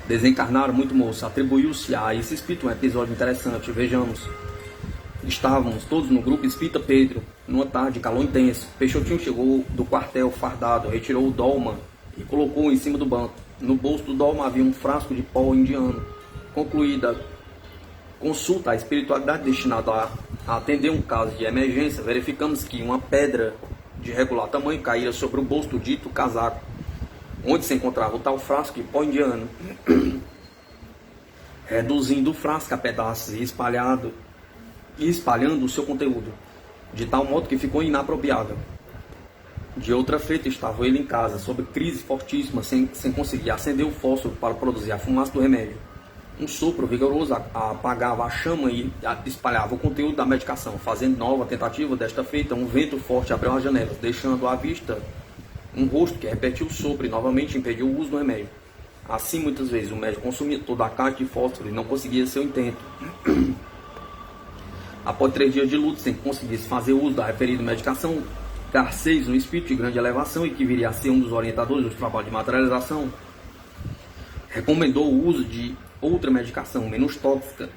Desencarnaram muito moço. Atribuiu-se a esse espírito um episódio interessante. Vejamos. Estávamos todos no grupo espírita Pedro, numa tarde de calor intenso. Peixotinho chegou do quartel fardado, retirou o dolma e colocou em cima do banco. No bolso do dolma havia um frasco de pó indiano. Concluída consulta à espiritualidade destinada a atender um caso de emergência, verificamos que uma pedra de regular tamanho caía sobre o bolso do dito casaco, onde se encontrava o tal frasco de pó indiano, reduzindo o frasco a pedaços e espalhando o seu conteúdo, de tal modo que ficou inapropriável. De outra feita, estava ele em casa, sob crise fortíssima, sem conseguir acender o fósforo para produzir a fumaça do remédio. Um sopro vigoroso apagava a chama e espalhava o conteúdo da medicação. Fazendo nova tentativa desta feita, um vento forte abriu as janelas, deixando à vista um rosto que repetiu o sopro e novamente impediu o uso do remédio. Assim, muitas vezes, o médico consumia toda a caixa de fósforo e não conseguia seu intento. Após 3 dias de luta, sem que conseguisse fazer uso da referida medicação, Garcês, um espírito de grande elevação e que viria a ser um dos orientadores dos trabalhos de materialização, recomendou o uso de outra medicação menos tóxica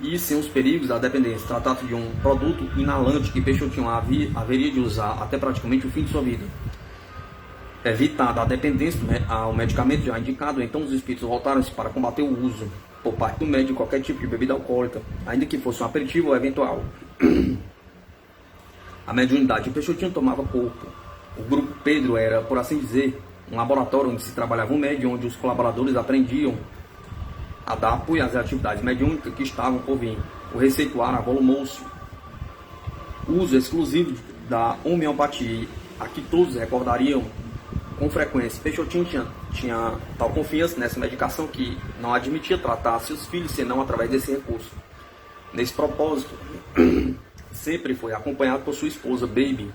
e sem os perigos da dependência. Trata-se de um produto inalante que Peixotinho haveria de usar até praticamente o fim de sua vida. Evitada a dependência ao medicamento já indicado, então os espíritos voltaram-se para combater o uso por parte do médico de qualquer tipo de bebida alcoólica, ainda que fosse um aperitivo ou eventual. A mediunidade de Peixotinho tomava corpo. O grupo Pedro era, por assim dizer, um laboratório onde se trabalhava um médium, onde os colaboradores aprendiam a dar apoio às atividades mediúnicas que estavam por vir. O receituário avolumou-se. O uso exclusivo da homeopatia, a que todos recordariam com frequência. Peixotinho tinha tal confiança nessa medicação que não admitia tratar seus filhos senão através desse recurso. Nesse propósito, sempre foi acompanhado por sua esposa, Baby.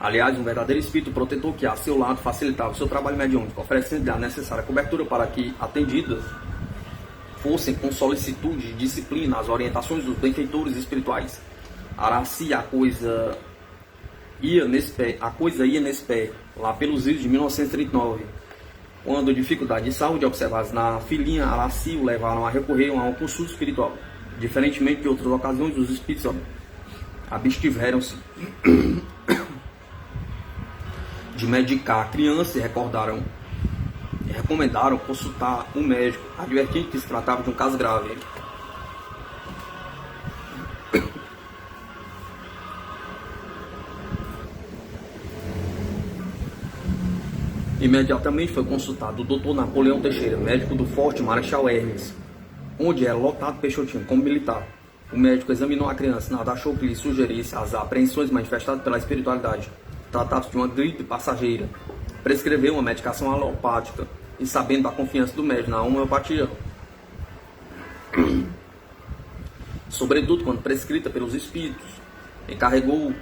Aliás, um verdadeiro espírito protetor que a seu lado facilitava o seu trabalho mediúnico, oferecendo a necessária cobertura para que atendidas fossem com solicitude e disciplina as orientações dos benfeitores espirituais. Araci, a coisa ia nesse pé, lá pelos idos de 1939, quando dificuldade de saúde observadas na filhinha Araci o levaram a recorrer a um consulto espiritual. Diferentemente de outras ocasiões, os espíritos abstiveram-se de medicar a criança e recomendaram consultar um médico, advertindo que se tratava de um caso grave. Imediatamente foi consultado o Dr. Napoleão Teixeira, médico do Forte Marechal Hermes, onde era lotado Peixotinho como militar. O médico examinou a criança, nada achou que lhe sugerisse as apreensões manifestadas pela espiritualidade. Tratava-se de uma gripe passageira. Prescreveu uma medicação alopática e, sabendo da confiança do médico na homeopatia, sobretudo quando prescrita pelos espíritos. Encarregou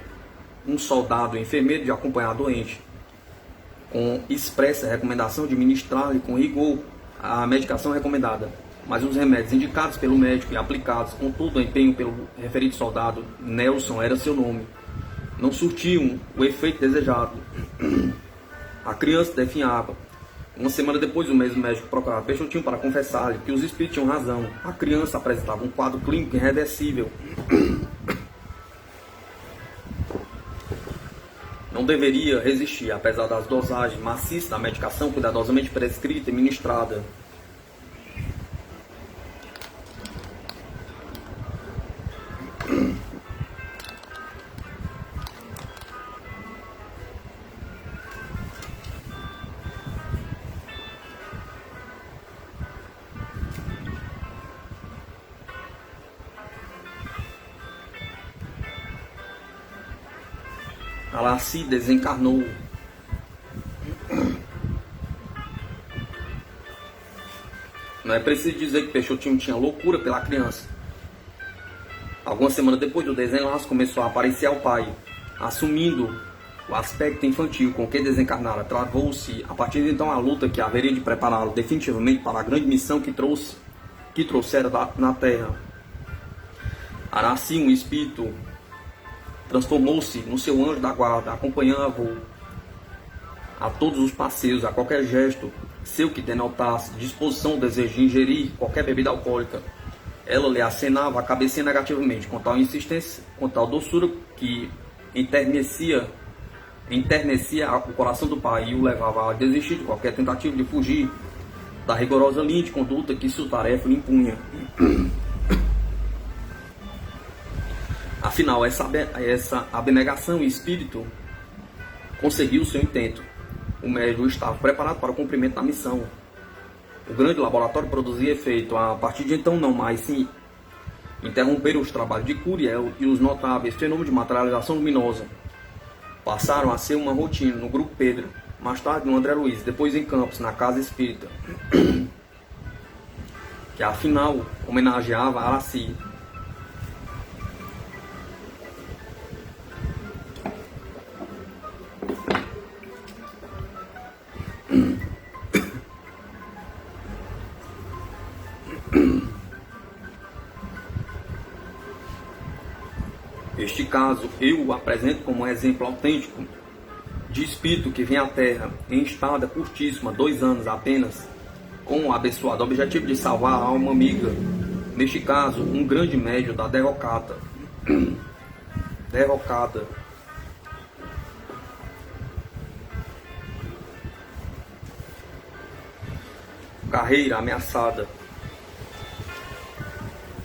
um soldado enfermeiro de acompanhar a doente, com expressa recomendação de ministrar-lhe com rigor a medicação recomendada. Mas os remédios indicados pelo médico e aplicados com todo o empenho pelo referido soldado, Nelson era seu nome, não surtiam o efeito desejado. A criança definhava. Uma semana depois, o mesmo médico procurava Peixotinho para confessar-lhe que os espíritos tinham razão. A criança apresentava um quadro clínico irreversível. Não deveria resistir, apesar das dosagens maciças da medicação cuidadosamente prescrita e ministrada. Araci desencarnou. Não é preciso dizer que Peixotinho tinha loucura pela criança. Algumas semanas depois do desenlace, começou a aparecer ao pai, assumindo o aspecto infantil com que desencarnara. Travou-se a partir de então a luta que haveria de prepará-lo definitivamente para a grande missão que trouxera na Terra. Araci, um espírito, transformou-se no seu anjo da guarda, acompanhava-o a todos os passeios, a qualquer gesto seu que denotasse disposição ou desejo de ingerir qualquer bebida alcoólica. Ela lhe acenava a cabecinha negativamente, com tal insistência, com tal doçura, que enternecia o coração do pai e o levava a desistir de qualquer tentativa de fugir da rigorosa linha de conduta que sua tarefa lhe impunha. Afinal, essa abnegação e espírito conseguiu seu intento. O médium estava preparado para o cumprimento da missão. O grande laboratório produzia efeito. A partir de então, não mais se interromperam os trabalhos de Curiel e os notáveis fenômenos de materialização luminosa passaram a ser uma rotina no Grupo Pedro, mais tarde no André Luiz, depois em Campos, na Casa Espírita, que afinal homenageava Araci. Este caso eu o apresento como um exemplo autêntico de espírito que vem à Terra em estada curtíssima, 2 anos apenas, com o abençoado objetivo de salvar a alma amiga. Neste caso, um grande médium da derrocada. Carreira ameaçada.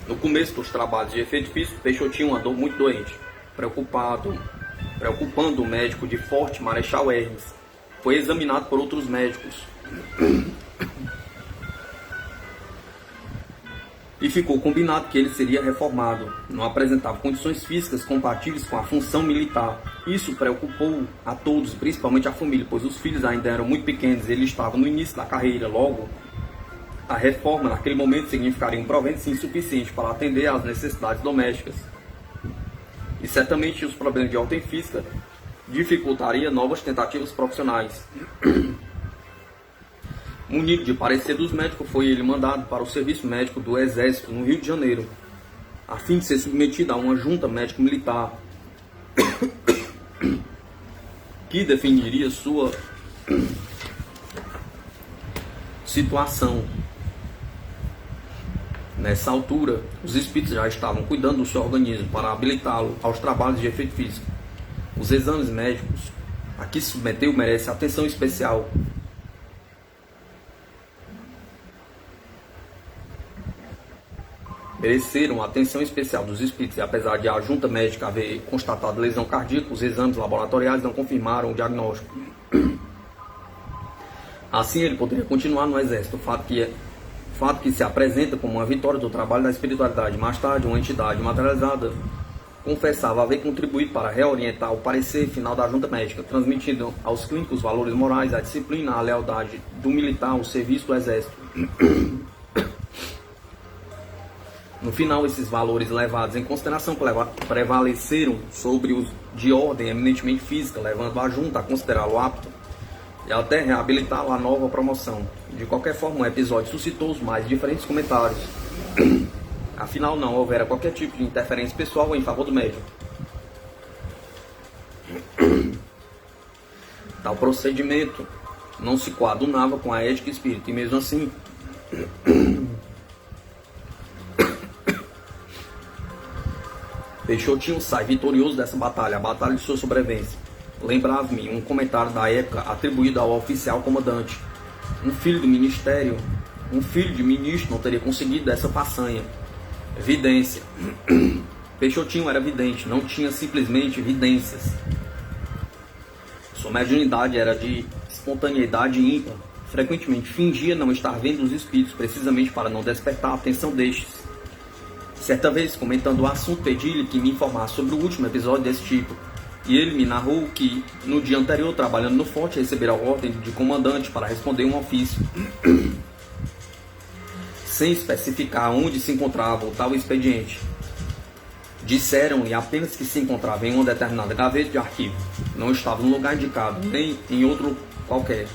No começo dos trabalhos de efeito físico, Peixotinho andou muito doente, preocupando o médico de Forte Marechal Hermes. Foi examinado por outros médicos e ficou combinado que ele seria reformado. Não apresentava condições físicas compatíveis com a função militar. Isso preocupou a todos, principalmente a família, pois os filhos ainda eram muito pequenos. Ele estava no início da carreira. Logo, a reforma naquele momento significaria um provento insuficiente para atender às necessidades domésticas. E certamente os problemas de ordem física dificultariam novas tentativas profissionais. Munido de parecer dos médicos, foi ele mandado para o serviço médico do Exército no Rio de Janeiro, a fim de ser submetido a uma junta médico-militar que definiria sua situação. Nessa altura, os espíritos já estavam cuidando do seu organismo para habilitá-lo aos trabalhos de efeito físico. Os exames médicos a que se submeteu merecem atenção especial. Mereceram atenção especial dos espíritos, e apesar de a junta médica haver constatado lesão cardíaca, os exames laboratoriais não confirmaram o diagnóstico. Assim, ele poderia continuar no exército, fato que se apresenta como uma vitória do trabalho da espiritualidade. Mais tarde, uma entidade materializada confessava haver contribuído para reorientar o parecer final da junta médica, transmitindo aos clínicos os valores morais, a disciplina, a lealdade do militar ao serviço do exército. No final, esses valores levados em consideração prevaleceram sobre os de ordem eminentemente física, levando a junta a considerá-lo apto e até reabilitá-lo à nova promoção. De qualquer forma, o episódio suscitou os mais diferentes comentários. Afinal, não houvera qualquer tipo de interferência pessoal em favor do médium. Tal procedimento não se coadunava com a ética espírita, e mesmo assim Peixotinho sai vitorioso dessa batalha, a batalha de sua sobrevivência. Lembrava-me um comentário da época atribuído ao oficial comandante. Um filho de ministro não teria conseguido essa façanha. Vidência. Peixotinho era vidente, não tinha simplesmente vidências. Sua mediunidade era de espontaneidade ímpar. Frequentemente fingia não estar vendo os espíritos, precisamente para não despertar a atenção destes. Certa vez, comentando o assunto, pedi-lhe que me informasse sobre o último episódio desse tipo, e ele me narrou que, no dia anterior, trabalhando no forte, recebera a ordem de comandante para responder um ofício, sem especificar onde se encontrava o tal expediente. Disseram-lhe apenas que se encontrava em uma determinada gaveta de arquivo, não estava no lugar indicado, nem em outro qualquer.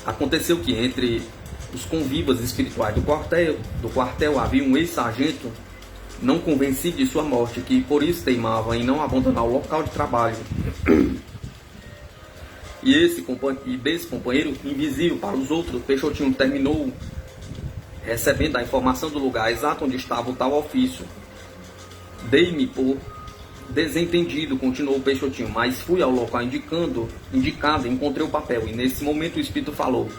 Aconteceu que, entre os convivas espirituais do quartel havia um ex-sargento não convencido de sua morte, que por isso teimava em não abandonar o local de trabalho. E desse companheiro invisível para os outros, Peixotinho terminou recebendo a informação do lugar exato onde estava o tal ofício. Dei-me por desentendido, continuou o Peixotinho, mas fui ao local indicado e encontrei o papel, e nesse momento o espírito falou.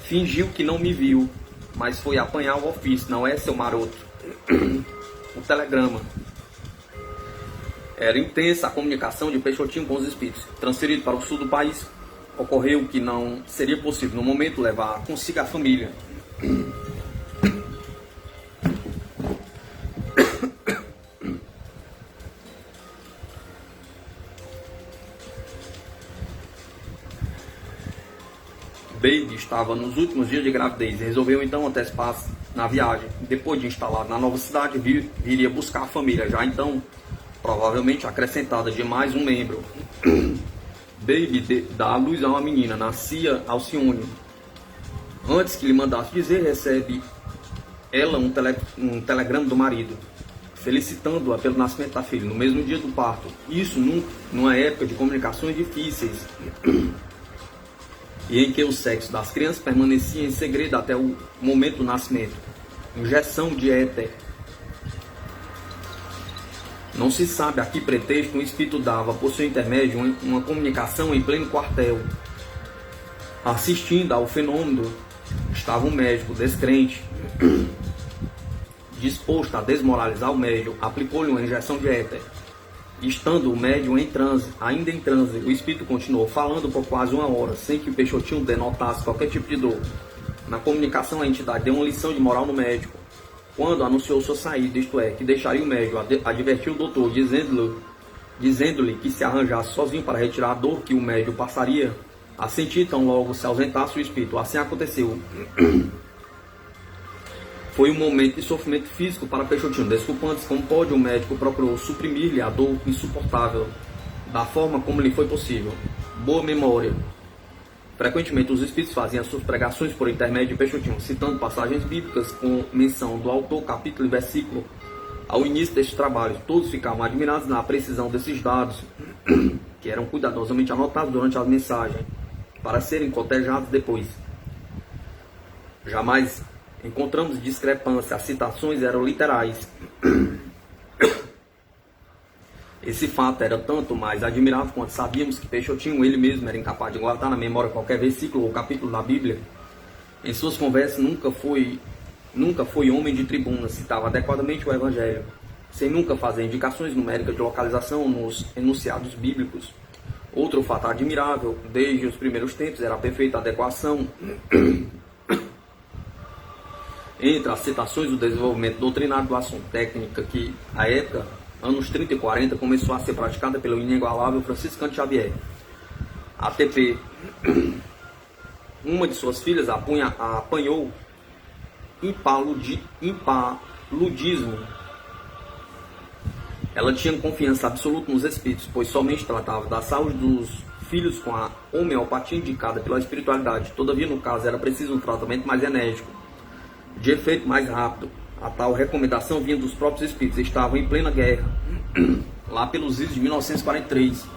Fingiu que não me viu, mas foi apanhar o ofício, não é, seu maroto? O telegrama. Era intensa a comunicação de Peixotinho com os espíritos. Transferido para o sul do país, ocorreu que não seria possível, no momento, levar consigo a família. Baby estava nos últimos dias de gravidez e resolveu então antecipar-se na viagem. Depois de instalado na nova cidade, viria buscar a família, já então provavelmente acrescentada de mais um membro. Baby dá à luz a uma menina, nascia Alcione. Antes que lhe mandasse dizer, recebe ela um telegrama do marido, felicitando-a pelo nascimento da filha, no mesmo dia do parto. Isso numa época de comunicações difíceis, e em que o sexo das crianças permanecia em segredo até o momento do nascimento. Injeção de éter. Não se sabe a que pretexto um espírito dava, por seu intermédio, uma comunicação em pleno quartel. Assistindo ao fenômeno, estava um médico descrente, disposto a desmoralizar o médium, aplicou-lhe uma injeção de éter. Estando o médium ainda em transe, o espírito continuou falando por quase 1 hora, sem que o Peixotinho denotasse qualquer tipo de dor. Na comunicação, a entidade deu uma lição de moral no médico. Quando anunciou sua saída, isto é, que deixaria o médium, advertiu o doutor, dizendo-lhe que se arranjasse sozinho para retirar a dor que o médium passaria a sentir tão logo se ausentasse o espírito. Assim aconteceu. Foi um momento de sofrimento físico para Peixotinho. Desculpando-se como pode, o médico procurou suprimir-lhe a dor insuportável da forma como lhe foi possível. Boa memória. Frequentemente os espíritos faziam suas pregações por intermédio de Peixotinho, citando passagens bíblicas com menção do autor, capítulo e versículo. Ao início deste trabalho, todos ficavam admirados na precisão desses dados, que eram cuidadosamente anotados durante a mensagem, para serem cotejados depois. Jamais encontramos discrepância, as citações eram literais. Esse fato era tanto mais admirável quanto sabíamos que Peixotinho ele mesmo era incapaz de guardar na memória qualquer versículo ou capítulo da Bíblia. Em suas conversas nunca foi homem de tribuna, citava adequadamente o Evangelho, sem nunca fazer indicações numéricas de localização nos enunciados bíblicos. Outro fato admirável, desde os primeiros tempos, era a perfeita adequação entre as citações do desenvolvimento doutrinário do assunto, técnica que, à época, anos 30 e 40, começou a ser praticada pelo inigualável Francisco Cândido Xavier. ATP. Uma de suas filhas apanhou ludismo. Ela tinha confiança absoluta nos espíritos, pois somente tratava da saúde dos filhos com a homeopatia indicada pela espiritualidade. Todavia, no caso, era preciso um tratamento mais enérgico, de efeito mais rápido. A tal recomendação vinha dos próprios espíritos. Estavam em plena guerra, lá pelos idos de 1943.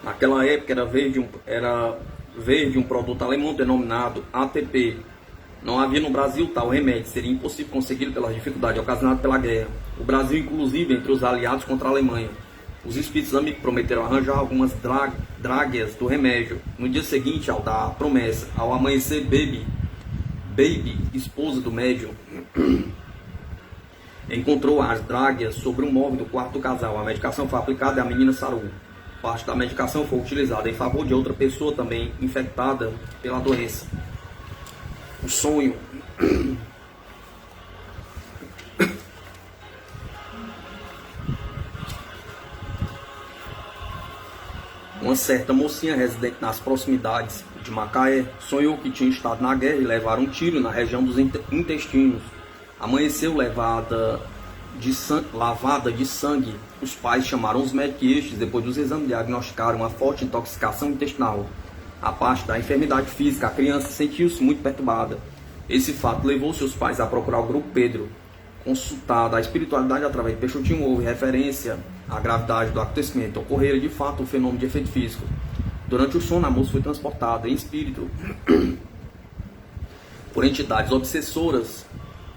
Naquela época era verde um produto alemão denominado ATP. Não havia no Brasil tal remédio, seria impossível consegui-lo pelas dificuldades ocasionadas pela guerra. O Brasil, inclusive, entre os aliados contra a Alemanha. Os espíritos amigos prometeram arranjar algumas drágueas do remédio. No dia seguinte, ao dar a promessa, ao amanhecer, Baby, esposa do médium, encontrou as drágueas sobre um móvel do quarto do casal. A medicação foi aplicada e a menina sarou. Parte da medicação foi utilizada em favor de outra pessoa também infectada pela doença. O sonho. Uma certa mocinha residente nas proximidades de Macaé sonhou que tinha estado na guerra e levaram um tiro na região dos intestinos. Amanheceu lavada de sangue. Os pais chamaram os médicos e estes, depois dos exames, diagnosticaram uma forte intoxicação intestinal. A parte da enfermidade física, a criança sentiu-se muito perturbada. Esse fato levou seus pais a procurar o Grupo Pedro. Consultada a espiritualidade através de Peixotinho, houve referência à gravidade do acontecimento. Ocorrera de fato um fenômeno de efeito físico. Durante o sono, a moça foi transportada em espírito por entidades obsessoras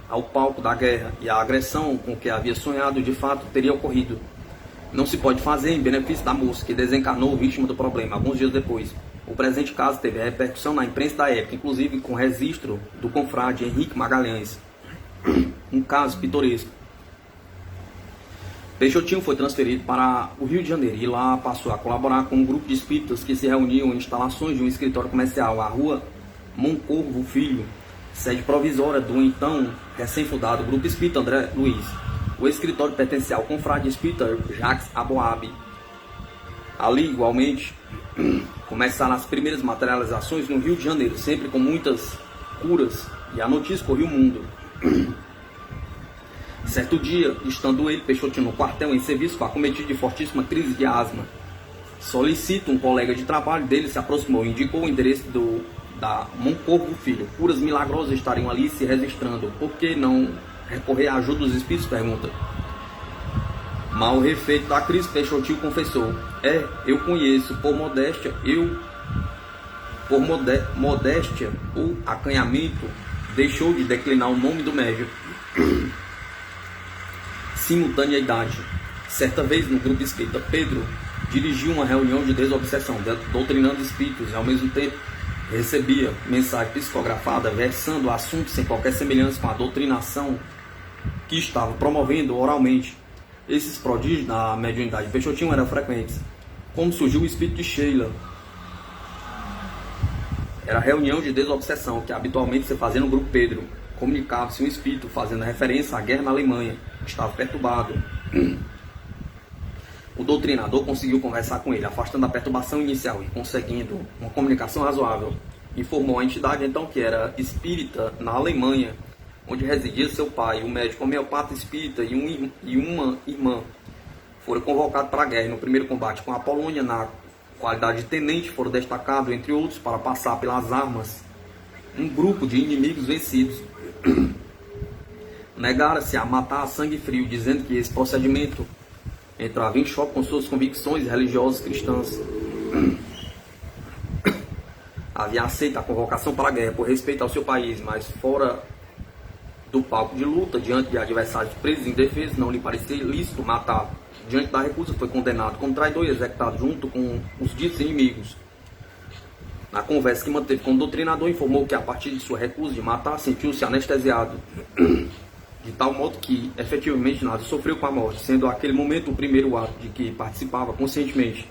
ao palco da guerra, e a agressão com que havia sonhado de fato teria ocorrido. Não se pode fazer em benefício da moça, que desencarnou vítima do problema alguns dias depois. O presente caso teve repercussão na imprensa da época, inclusive com registro do confrade Henrique Magalhães. Um caso pitoresco. Peixotinho foi transferido para o Rio de Janeiro e lá passou a colaborar com um grupo de espíritas que se reuniam em instalações de um escritório comercial, a rua Moncorvo Filho, sede provisória do então recém-fundado Grupo Espírita André Luiz. O escritório pertencia ao confrade espírita Jacques Aboab. Ali, igualmente, começaram as primeiras materializações no Rio de Janeiro, sempre com muitas curas, e a notícia corria o mundo. Certo dia, estando ele, Peixotinho, no quartel em serviço, foi acometido de fortíssima crise de asma. Solicito um colega de trabalho dele, se aproximou e indicou o endereço da Moncorvo Filho. Curas milagrosas estariam ali se registrando. Por que não recorrer à ajuda dos espíritos? Pergunta. Mal refeito da crise, Peixotinho confessou: eu conheço, por modéstia ou acanhamento, deixou de declinar o nome do médium. Simultaneidade. Certa vez, no Grupo Espírita, Pedro dirigiu uma reunião de desobsessão, doutrinando espíritos, e ao mesmo tempo recebia mensagem psicografada versando assuntos sem qualquer semelhança com a doutrinação que estava promovendo oralmente. Esses prodígios na mediunidade de Peixotinho eram frequentes. Como surgiu o espírito de Sheila? Era a reunião de desobsessão que habitualmente se fazia no Grupo Pedro. Comunicava-se um espírito fazendo referência à guerra na Alemanha. Estava perturbado. O doutrinador conseguiu conversar com ele, afastando a perturbação inicial e conseguindo uma comunicação razoável. Informou a entidade então que era espírita na Alemanha, onde residia seu pai, um médico homeopata espírita e uma irmã. Foram convocados para a guerra. No primeiro combate com a Polônia, na qualidade de tenente, foram destacados, entre outros, para passar pelas armas um grupo de inimigos vencidos. Negaram-se a matar a sangue frio, dizendo que esse procedimento entrava em choque com suas convicções religiosas cristãs. Havia aceito a convocação para a guerra por respeito ao seu país, mas fora do palco de luta, diante de adversários presos indefesos, não lhe parecia lícito matar. Diante da recusa, foi condenado como traidor e executado junto com os ditos inimigos. Na conversa que manteve com o doutrinador, informou que a partir de sua recusa de matar, sentiu-se anestesiado, de tal modo que efetivamente nada sofreu com a morte, sendo aquele momento o primeiro ato de que participava conscientemente.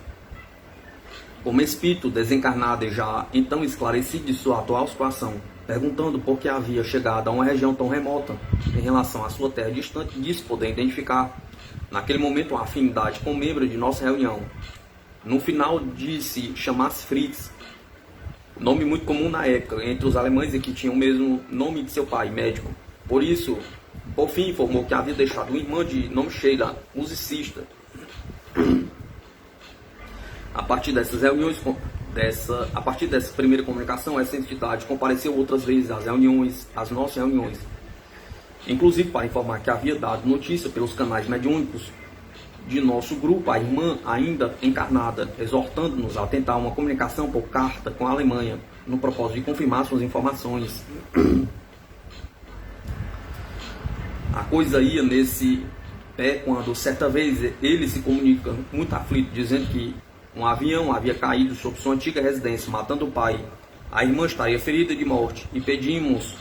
Como espírito desencarnado e já então esclarecido de sua atual situação, perguntando por que havia chegado a uma região tão remota em relação à sua terra distante, disse poder identificar, naquele momento, uma afinidade com um membro de nossa reunião. No final, disse chamar-se Fritz, nome muito comum na época entre os alemães e que tinha o mesmo nome de seu pai, médico. Por isso, por fim, informou que havia deixado uma irmã de nome Sheila, musicista. A partir dessas reuniões, a partir dessa primeira comunicação, essa entidade compareceu outras vezes às nossas reuniões, inclusive para informar que havia dado notícia pelos canais mediúnicos de nosso grupo, a irmã ainda encarnada, exortando-nos a tentar uma comunicação por carta com a Alemanha, no propósito de confirmar suas informações. A coisa ia nesse pé quando, certa vez, ele se comunica muito aflito, dizendo que um avião havia caído sobre sua antiga residência, matando o pai. A irmã estaria ferida de morte e pedíamos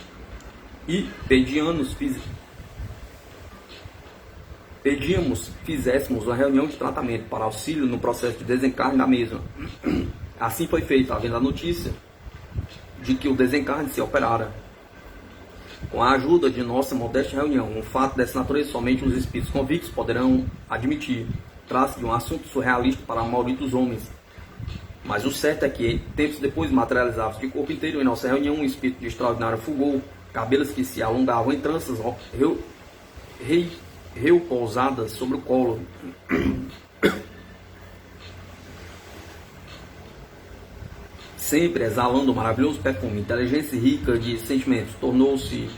fizéssemos uma reunião de tratamento para auxílio no processo de desencarne da mesma. Assim foi feito, havendo a notícia de que o desencarne se operara. Com a ajuda de nossa modesta reunião, um fato dessa natureza somente os espíritos convictos poderão admitir. Trata-se de um assunto surrealista para a maioria dos homens. Mas o certo é que, tempos depois, materializados de corpo inteiro em nossa reunião, um espírito de extraordinário fulgor, cabelos que se alongavam em tranças repousadas sobre o colo. Sempre exalando um maravilhoso perfume, inteligência rica de sentimentos, tornou-se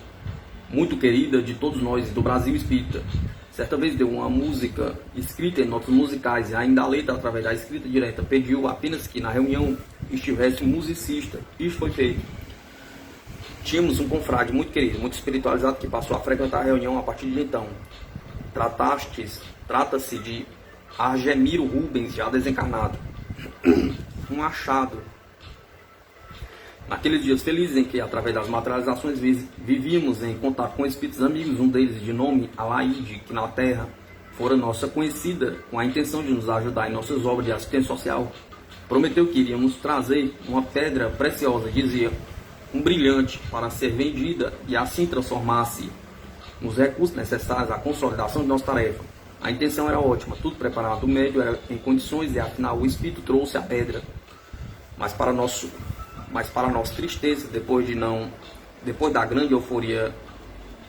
muito querida de todos nós do Brasil espírita. Certa vez deu uma música escrita em notas musicais e ainda a letra através da escrita direta pediu apenas que na reunião estivesse um musicista. Isto foi feito. Tínhamos um confrade muito querido, muito espiritualizado, que passou a frequentar a reunião a partir de então. Trata-se de Argemiro Rubens, já desencarnado. Um achado. Naqueles dias felizes em que, através das materializações, vivíamos em contato com espíritos amigos, um deles de nome Alaide, que na Terra fora nossa conhecida, com a intenção de nos ajudar em nossas obras de assistência social, prometeu que iríamos trazer uma pedra preciosa, dizia, um brilhante, para ser vendida e assim transformar-se nos recursos necessários à consolidação de nossa tarefa. A intenção era ótima, tudo preparado, o médio era em condições e afinal o espírito trouxe a pedra. Mas para nossa tristeza, depois da grande euforia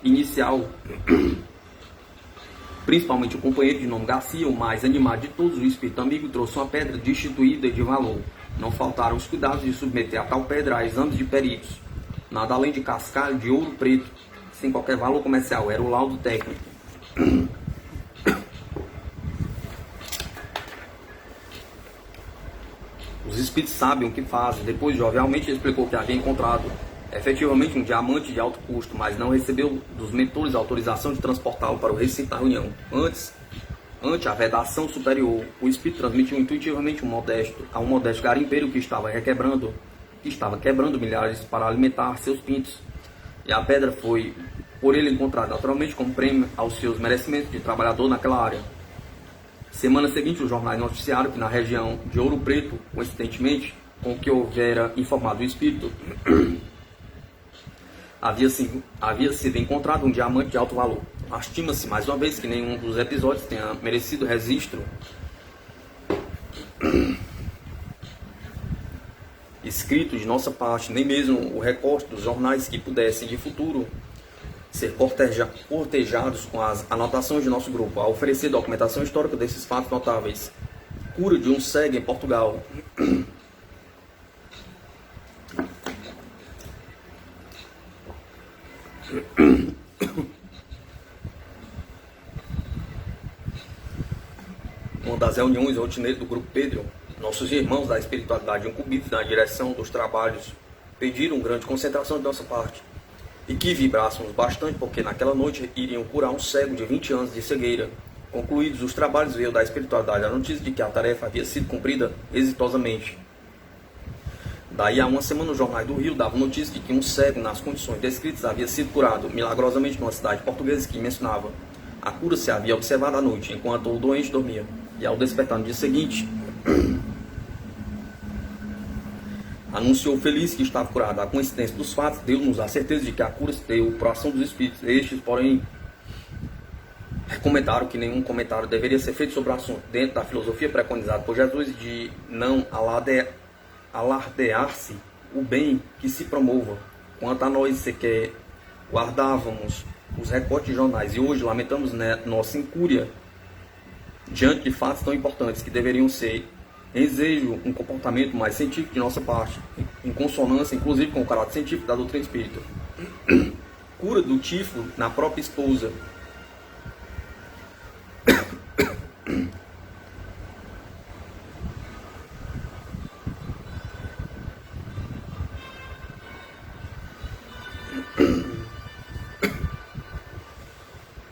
inicial, principalmente o companheiro de nome Garcia, o mais animado de todos, o espírito amigo, trouxe uma pedra destituída de valor. Não faltaram os cuidados de submeter a tal pedra a exames de peritos, nada além de cascalho de ouro preto, sem qualquer valor comercial, era o laudo técnico. Os espíritos sabem o que fazem. Depois, jovialmente, explicou que havia encontrado efetivamente um diamante de alto custo, mas não recebeu dos mentores autorização de transportá-lo para o recinto da reunião. Ante a vedação superior, o espírito transmitiu intuitivamente a um modesto garimpeiro que estava quebrando milhares para alimentar seus pintos. E a pedra foi por ele encontrada naturalmente como prêmio aos seus merecimentos de trabalhador naquela área. Semana seguinte, os jornais noticiaram que na região de Ouro Preto, coincidentemente com o que houvera informado o espírito, havia sido encontrado um diamante de alto valor. Estima-se, mais uma vez, que nenhum dos episódios tenha merecido registro escrito de nossa parte, nem mesmo o recorte dos jornais que pudessem, de futuro, ser cortejados com as anotações de nosso grupo, a oferecer documentação histórica desses fatos notáveis. Cura de um cego em Portugal. Uma das reuniões rotineiras do Grupo Pedro, nossos irmãos da espiritualidade incumbidos na direção dos trabalhos pediram grande concentração de nossa parte e que vibrássemos bastante, porque naquela noite iriam curar um cego de 20 anos de cegueira. Concluídos os trabalhos, veio da espiritualidade a notícia de que a tarefa havia sido cumprida exitosamente. Daí a uma semana, os jornais do Rio davam notícia de que um cego, nas condições descritas, havia sido curado milagrosamente numa cidade portuguesa que mencionava. A cura se havia observado à noite, enquanto o doente dormia, e ao despertar no dia seguinte, anunciou feliz que estava curado. A coincidência dos fatos deu-nos a certeza de que a cura se deu por ação dos espíritos. Estes, porém, recomendaram que nenhum comentário deveria ser feito sobre o assunto, dentro da filosofia preconizada por Jesus de não alardear-se o bem que se promova. Quanto a nós, sequer guardávamos os recortes de jornais e hoje lamentamos nossa incúria diante de fatos tão importantes que deveriam ser exige um comportamento mais científico de nossa parte, em consonância inclusive com o caráter científico da doutrina espírita. Cura do tifo na própria esposa.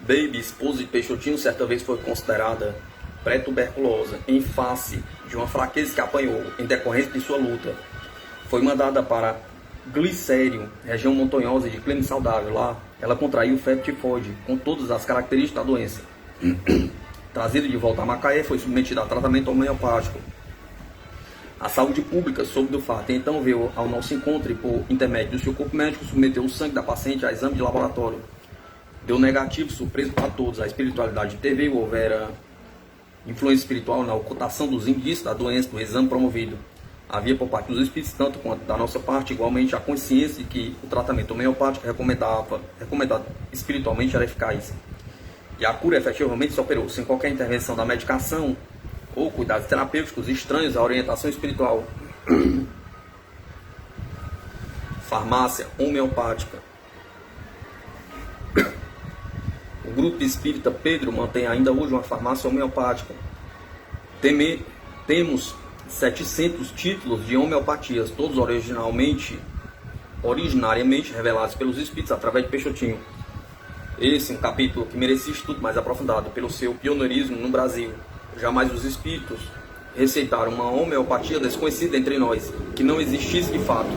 Baby, esposa de Peixotinho, certa vez foi considerada pré-tuberculosa em face de uma fraqueza que apanhou em decorrência de sua luta. Foi mandada para Glicério, região montanhosa de clima saudável. Lá, ela contraiu febre tifoide, com todas as características da doença. Trazida de volta a Macaé, foi submetida a tratamento homeopático. A saúde pública soube do fato e então veio ao nosso encontro e, por intermédio do seu corpo médico, submeteu o sangue da paciente a exame de laboratório. Deu negativo, surpresa para todos. A espiritualidade interveio, houvera influência espiritual na ocultação dos indícios da doença do exame promovido. Havia por parte dos espíritos, tanto quanto da nossa parte, igualmente a consciência de que o tratamento homeopático recomendado espiritualmente era eficaz. E a cura efetivamente se operou, sem qualquer intervenção da medicação ou cuidados terapêuticos estranhos à orientação espiritual. Farmácia homeopática. O grupo espírita Pedro mantém ainda hoje uma farmácia homeopática. Temos 700 títulos de homeopatias, todos originariamente revelados pelos espíritos através de Peixotinho. Esse é um capítulo que merecia estudo mais aprofundado pelo seu pioneirismo no Brasil. Jamais os espíritos receitaram uma homeopatia desconhecida entre nós, que não existisse de fato.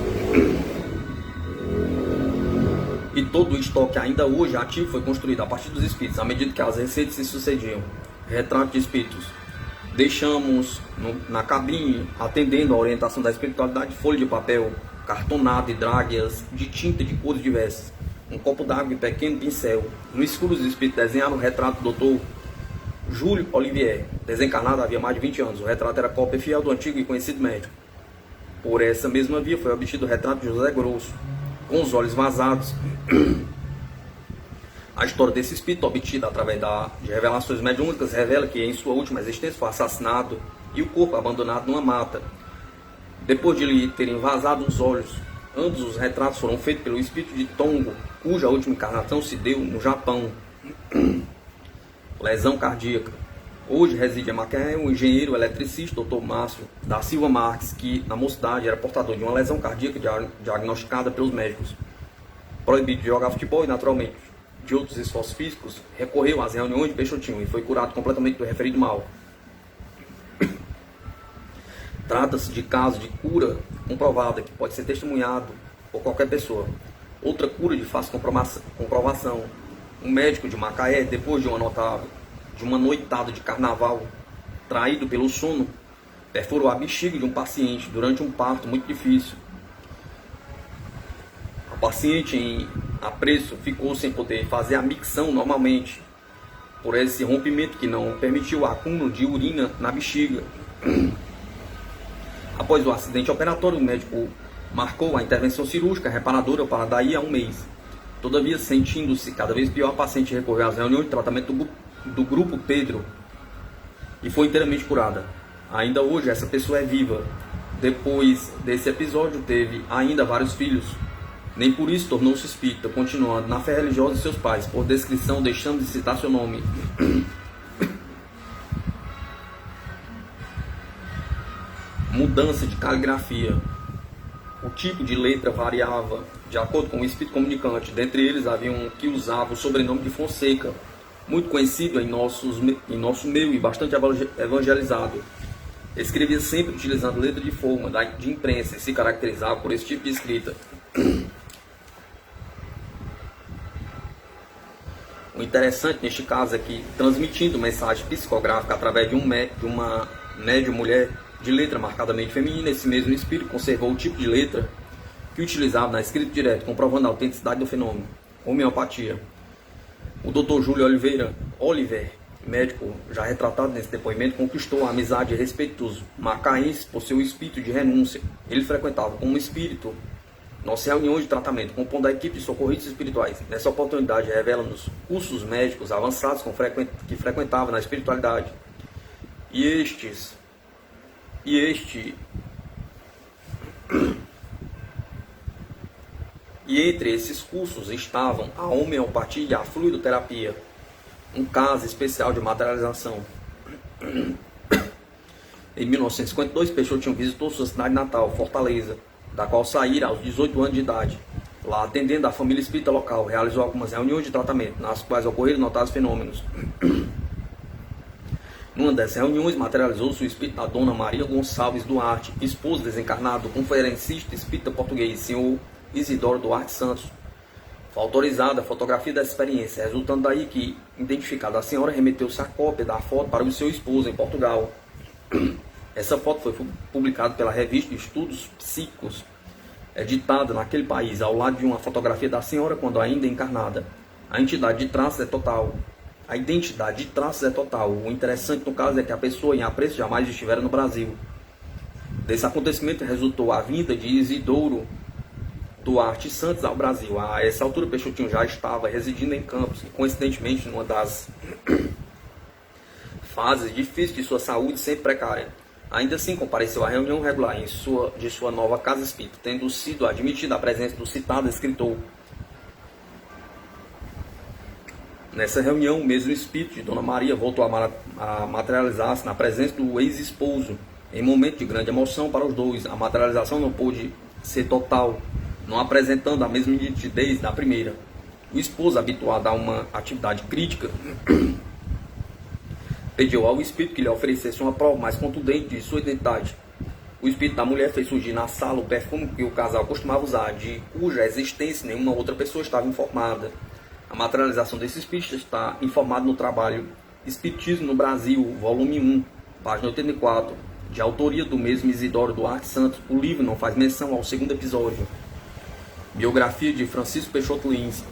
E todo o estoque ainda hoje ativo foi construído a partir dos espíritos, à medida que as receitas se sucediam. Retrato de espíritos. Deixamos na cabine, atendendo à orientação da espiritualidade, folha de papel, cartonado e dráguias de tinta de cores diversas, um copo d'água e pequeno pincel. No escuro, os espíritos desenharam o retrato do Dr. Júlio Olivier, desencarnado havia mais de 20 anos. O retrato era cópia fiel do antigo e conhecido médico. Por essa mesma via foi obtido o retrato de José Grosso, com os olhos vazados. A história desse espírito, obtida através de revelações mediúnicas, revela que em sua última existência foi assassinado e o corpo abandonado numa mata. Depois de lhe terem vazado os olhos, ambos os retratos foram feitos pelo espírito de Tongo, cuja última encarnação se deu no Japão. Lesão cardíaca. Hoje reside em Macaé o engenheiro eletricista Dr. Márcio da Silva Marques, que na mocidade era portador de uma lesão cardíaca diagnosticada pelos médicos. Proibido de jogar futebol e, naturalmente, de outros esforços físicos, recorreu às reuniões de Peixotinho e foi curado completamente do referido mal. Trata-se de caso de cura comprovada que pode ser testemunhado por qualquer pessoa. Outra cura de fácil comprovação. Um médico de Macaé, depois de uma noitada de carnaval, traído pelo sono, perfurou a bexiga de um paciente durante um parto muito difícil. A paciente, em apreço, ficou sem poder fazer a micção normalmente, por esse rompimento que não permitiu o acúmulo de urina na bexiga. Após o acidente operatório, o médico marcou a intervenção cirúrgica reparadora para daí a um mês. Todavia, sentindo-se cada vez pior, a paciente recorreu às reuniões de tratamento do grupo Pedro e foi inteiramente curada. Ainda hoje essa pessoa é viva. Depois desse episódio teve ainda vários filhos. Nem por isso tornou-se espírita, continuando na fé religiosa de seus pais. Por descrição, deixando de citar seu nome. Mudança de caligrafia. O tipo de letra variava de acordo com o espírito comunicante. Dentre eles havia um que usava o sobrenome de Fonseca, muito conhecido em nosso meio e bastante evangelizado. Escrevia sempre utilizando letra de forma de imprensa e se caracterizava por esse tipo de escrita. O interessante neste caso é que, transmitindo mensagem psicográfica através de uma médium mulher de letra marcadamente feminina. Esse mesmo espírito conservou o tipo de letra que utilizava na escrita direta, comprovando a autenticidade do fenômeno. Homeopatia. O Dr. Júlio Oliver, médico já retratado nesse depoimento, conquistou a amizade e respeito dos macaenses por seu espírito de renúncia. Ele frequentava como espírito nossas reuniões de tratamento, compondo a equipe de socorristas espirituais. Nessa oportunidade, revela-nos cursos médicos avançados que frequentava na espiritualidade. E entre esses cursos estavam a homeopatia e a fluidoterapia, um caso especial de materialização. Em 1952, Peixotinho visitou sua cidade natal, Fortaleza, da qual saíra aos 18 anos de idade. Lá, atendendo a família espírita local, realizou algumas reuniões de tratamento, nas quais ocorreram notáveis fenômenos. Numa dessas reuniões, materializou-se o espírito da Dona Maria Gonçalves Duarte, esposa desencarnada do conferencista espírita português, senhor Isidoro Duarte Santos. Foi autorizada a fotografia dessa experiência, resultando daí que, identificada a senhora, remeteu-se a cópia da foto para o seu esposo em Portugal. Essa foto foi publicada pela revista Estudos Psíquicos, editada naquele país, ao lado de uma fotografia da senhora quando ainda encarnada. A identidade de traços é total. O interessante no caso é que a pessoa em apreço jamais estivera no Brasil. Desse acontecimento resultou a vinda de Isidoro Duarte Santos ao Brasil. A essa altura, Peixotinho já estava residindo em Campos e, coincidentemente, numa das fases difíceis de sua saúde, sempre precária. Ainda assim, compareceu à reunião regular de sua nova casa espírita, tendo sido admitida a presença do citado escritor. Nessa reunião, o mesmo espírito de Dona Maria voltou a materializar-se na presença do ex-esposo, em momento de grande emoção para os dois. A materialização não pôde ser total, não apresentando a mesma nitidez da primeira. O esposo, habituado a uma atividade crítica, pediu ao espírito que lhe oferecesse uma prova mais contundente de sua identidade. O espírito da mulher fez surgir na sala o perfume que o casal costumava usar, de cuja existência nenhuma outra pessoa estava informada. A materialização desse espírito está informada no trabalho Espiritismo no Brasil, volume 1, página 84, de autoria do mesmo Isidoro Duarte Santos. O livro não faz menção ao segundo episódio. Biografia de Francisco Peixoto Lins.